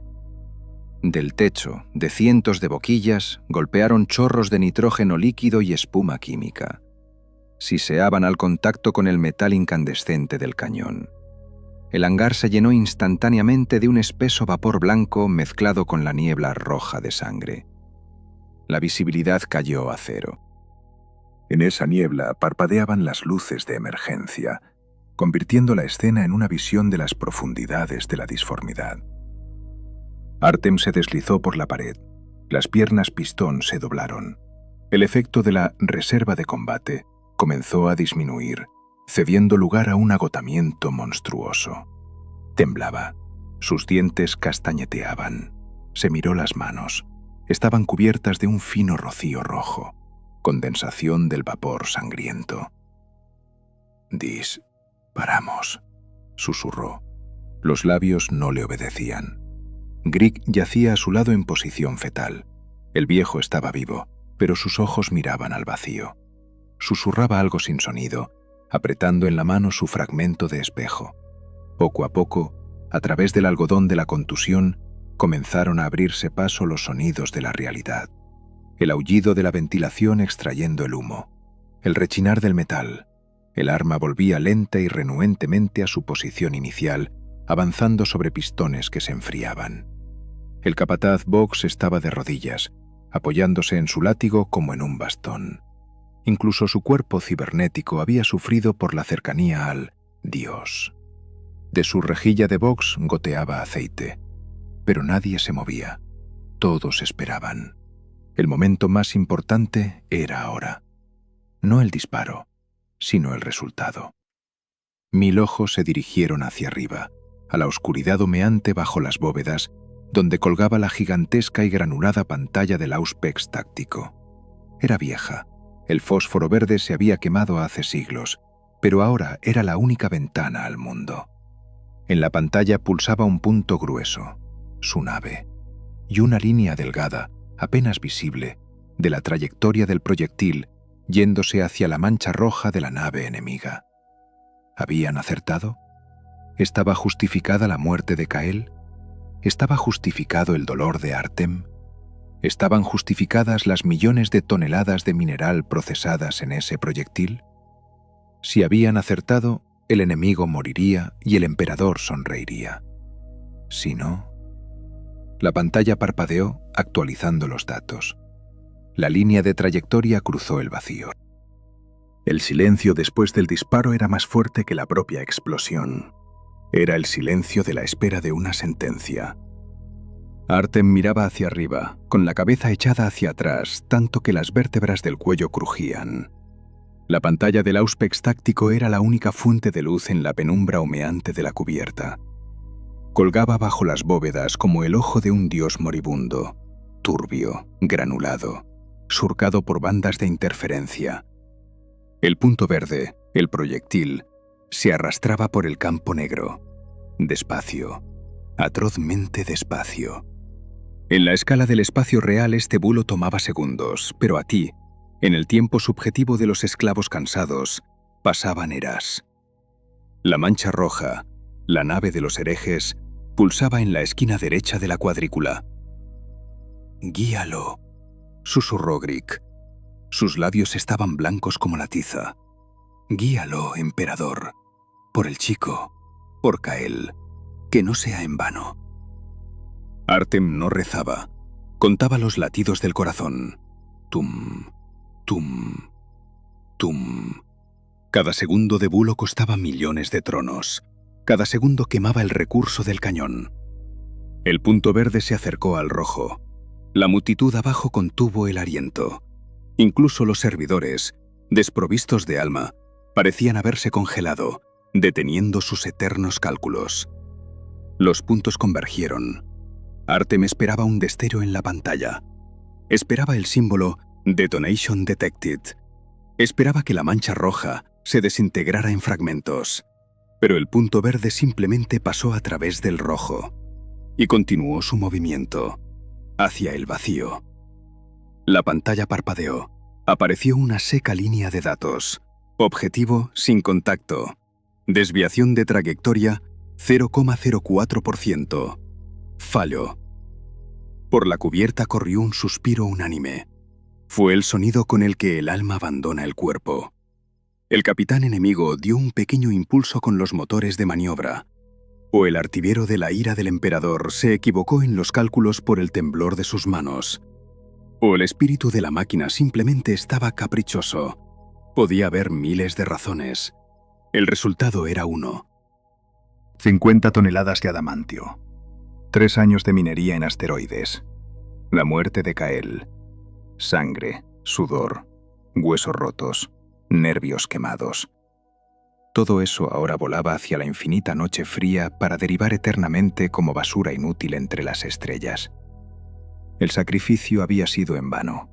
Del techo, de cientos de boquillas, golpearon chorros de nitrógeno líquido y espuma química. Siseaban al contacto con el metal incandescente del cañón. El hangar se llenó instantáneamente de un espeso vapor blanco mezclado con la niebla roja de sangre. La visibilidad cayó a cero. En esa niebla parpadeaban las luces de emergencia, convirtiendo la escena en una visión de las profundidades de la disformidad. Artem se deslizó por la pared. Las piernas pistón se doblaron. El efecto de la reserva de combate comenzó a disminuir, cediendo lugar a un agotamiento monstruoso. Temblaba. Sus dientes castañeteaban. Se miró las manos. Estaban cubiertas de un fino rocío rojo, condensación del vapor sangriento. «Disparamos», susurró. Los labios no le obedecían. Grieg yacía a su lado en posición fetal. El viejo estaba vivo, pero sus ojos miraban al vacío. Susurraba algo sin sonido, apretando en la mano su fragmento de espejo. Poco a poco, a través del algodón de la contusión, comenzaron a abrirse paso los sonidos de la realidad. El aullido de la ventilación extrayendo el humo, el rechinar del metal. El arma volvía lenta y renuentemente a su posición inicial, avanzando sobre pistones que se enfriaban. El capataz Vox estaba de rodillas, apoyándose en su látigo como en un bastón. Incluso su cuerpo cibernético había sufrido por la cercanía al Dios. De su rejilla de Vox goteaba aceite, pero nadie se movía. Todos esperaban. El momento más importante era ahora. No el disparo, sino el resultado. 1000 ojos se dirigieron hacia arriba, a la oscuridad humeante bajo las bóvedas, donde colgaba la gigantesca y granulada pantalla del Auspex táctico. Era vieja. El fósforo verde se había quemado hace siglos, pero ahora era la única ventana al mundo. En la pantalla pulsaba un punto grueso, su nave, y una línea delgada, apenas visible, de la trayectoria del proyectil yéndose hacia la mancha roja de la nave enemiga. ¿Habían acertado? ¿Estaba justificada la muerte de Kael? ¿Estaba justificado el dolor de Artem? ¿Estaban justificadas las millones de toneladas de mineral procesadas en ese proyectil? Si habían acertado, el enemigo moriría y el emperador sonreiría. Si no... La pantalla parpadeó, actualizando los datos. La línea de trayectoria cruzó el vacío. El silencio después del disparo era más fuerte que la propia explosión. Era el silencio de la espera de una sentencia. Artem miraba hacia arriba, con la cabeza echada hacia atrás, tanto que las vértebras del cuello crujían. La pantalla del Auspex táctico era la única fuente de luz en la penumbra humeante de la cubierta. Colgaba bajo las bóvedas como el ojo de un dios moribundo, turbio, granulado, surcado por bandas de interferencia. El punto verde, el proyectil, se arrastraba por el campo negro, despacio, atrozmente despacio. En la escala del espacio real este bulo tomaba segundos, pero a ti, en el tiempo subjetivo de los esclavos cansados, pasaban eras. La mancha roja, la nave de los herejes, pulsaba en la esquina derecha de la cuadrícula. «Guíalo», susurró Grieg. Sus labios estaban blancos como la tiza. «Guíalo, emperador. Por el chico. Por Kael. Que no sea en vano». Artem no rezaba. Contaba los latidos del corazón. Tum, tum, tum. Cada segundo de bulo costaba millones de tronos. Cada segundo quemaba el recurso del cañón. El punto verde se acercó al rojo. La multitud abajo contuvo el aliento. Incluso los servidores, desprovistos de alma, parecían haberse congelado, deteniendo sus eternos cálculos. Los puntos convergieron. Artem esperaba un destello en la pantalla. Esperaba el símbolo Detonation Detected. Esperaba que la mancha roja se desintegrara en fragmentos. Pero el punto verde simplemente pasó a través del rojo y continuó su movimiento hacia el vacío. La pantalla parpadeó. Apareció una seca línea de datos. Objetivo sin contacto. Desviación de trayectoria 0,04%. Fallo. Por la cubierta corrió un suspiro unánime. Fue el sonido con el que el alma abandona el cuerpo. El capitán enemigo dio un pequeño impulso con los motores de maniobra. O el artillero de la ira del emperador se equivocó en los cálculos por el temblor de sus manos. O el espíritu de la máquina simplemente estaba caprichoso. Podía haber miles de razones. El resultado era uno. 50 toneladas de adamantio. 3 años de minería en asteroides. La muerte de Kael. Sangre, sudor, huesos rotos, nervios quemados. Todo eso ahora volaba hacia la infinita noche fría para derivar eternamente como basura inútil entre las estrellas. El sacrificio había sido en vano.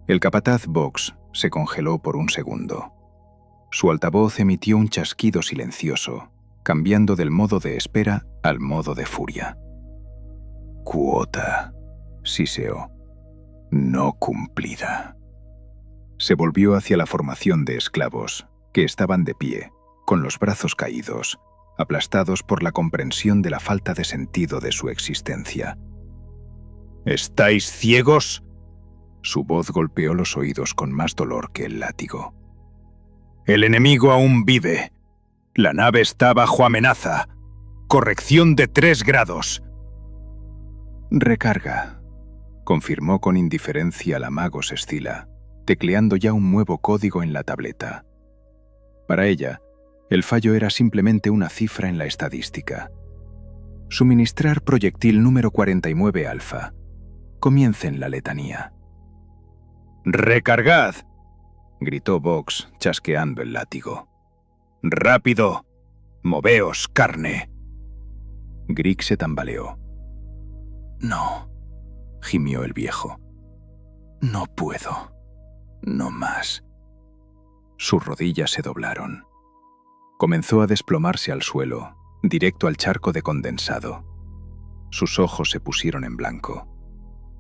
El capataz Vox se congeló por un segundo. Su altavoz emitió un chasquido silencioso, cambiando del modo de espera al modo de furia. Cuota, siseó, no cumplida. Se volvió hacia la formación de esclavos, que estaban de pie, con los brazos caídos, aplastados por la comprensión de la falta de sentido de su existencia. ¿Estáis ciegos? Su voz golpeó los oídos con más dolor que el látigo. El enemigo aún vive. La nave está bajo amenaza. Corrección de 3 grados. Recarga, confirmó con indiferencia la mago Sestila, tecleando ya un nuevo código en la tableta. Para ella, el fallo era simplemente una cifra en la estadística. Suministrar proyectil número 49 alfa. Comiencen la letanía. «¡Recargad!», gritó Vox, chasqueando el látigo. «¡Rápido! ¡Moveos, carne!». Grieg se tambaleó. «No», gimió el viejo. «No puedo. No más». Sus rodillas se doblaron. Comenzó a desplomarse al suelo, directo al charco de condensado. Sus ojos se pusieron en blanco.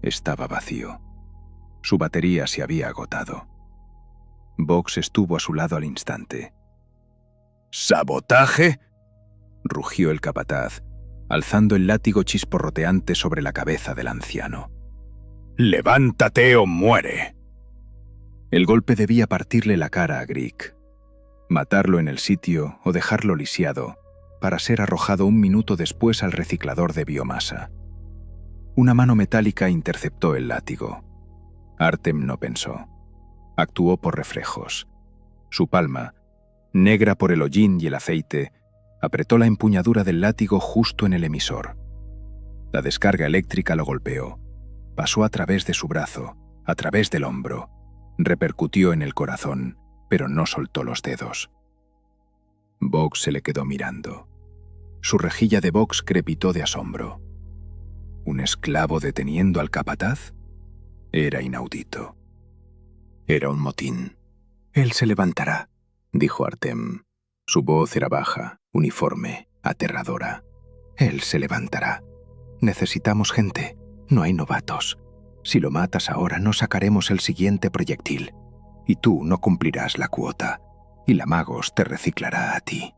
Estaba vacío. Su batería se había agotado. Vox estuvo a su lado al instante. «¿Sabotaje?», rugió el capataz, alzando el látigo chisporroteante sobre la cabeza del anciano. «¡Levántate o muere!». El golpe debía partirle la cara a Grieg, matarlo en el sitio o dejarlo lisiado, para ser arrojado un minuto después al reciclador de biomasa. Una mano metálica interceptó el látigo. Artem no pensó. Actuó por reflejos. Su palma, negra por el hollín y el aceite, apretó la empuñadura del látigo justo en el emisor. La descarga eléctrica lo golpeó. Pasó a través de su brazo, a través del hombro. Repercutió en el corazón, pero no soltó los dedos. Vox se le quedó mirando. Su rejilla de Vox crepitó de asombro. ¿Un esclavo deteniendo al capataz? Era inaudito. Era un motín. «Él se levantará», dijo Artem. Su voz era baja, uniforme, aterradora. «Él se levantará. Necesitamos gente. No hay novatos. Si lo matas ahora, no sacaremos el siguiente proyectil. Y tú no cumplirás la cuota. Y la Magos te reciclará a ti».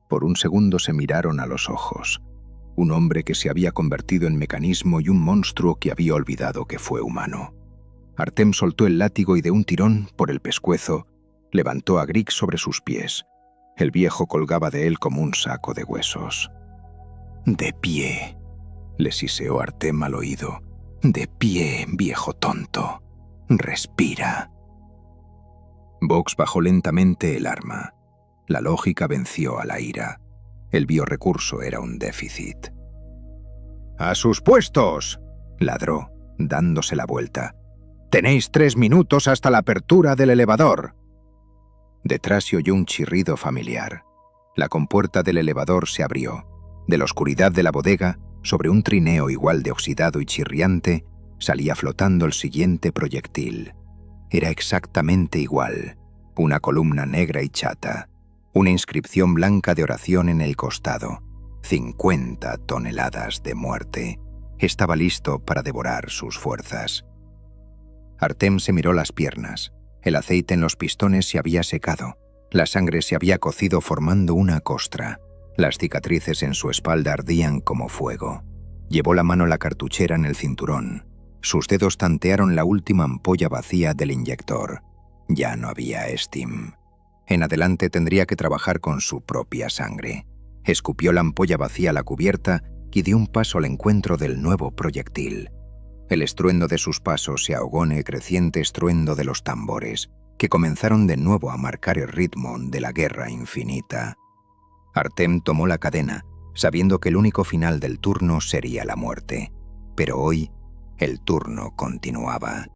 Por un segundo se miraron a los ojos. Un hombre que se había convertido en mecanismo y un monstruo que había olvidado que fue humano. Artem soltó el látigo y de un tirón, por el pescuezo, levantó a Grieg sobre sus pies. El viejo colgaba de él como un saco de huesos. «De pie», le siseó Artem al oído. «De pie, viejo tonto. Respira». Vox bajó lentamente el arma. La lógica venció a la ira. El biorecurso era un déficit. «¡A sus puestos!», ladró, dándose la vuelta. «Tenéis 3 minutos hasta la apertura del elevador». Detrás se oyó un chirrido familiar. La compuerta del elevador se abrió. De la oscuridad de la bodega, sobre un trineo igual de oxidado y chirriante, salía flotando el siguiente proyectil. Era exactamente igual. Una columna negra y chata. Una inscripción blanca de oración en el costado. 50 toneladas de muerte. Estaba listo para devorar sus fuerzas. Artem se miró las piernas. El aceite en los pistones se había secado. La sangre se había cocido formando una costra. Las cicatrices en su espalda ardían como fuego. Llevó la mano a la cartuchera en el cinturón. Sus dedos tantearon la última ampolla vacía del inyector. Ya no había Steam. En adelante tendría que trabajar con su propia sangre. Escupió la ampolla vacía a la cubierta y dio un paso al encuentro del nuevo proyectil. El estruendo de sus pasos se ahogó en el creciente estruendo de los tambores, que comenzaron de nuevo a marcar el ritmo de la guerra infinita. Artem tomó la cadena, sabiendo que el único final del turno sería la muerte. Pero hoy, el turno continuaba.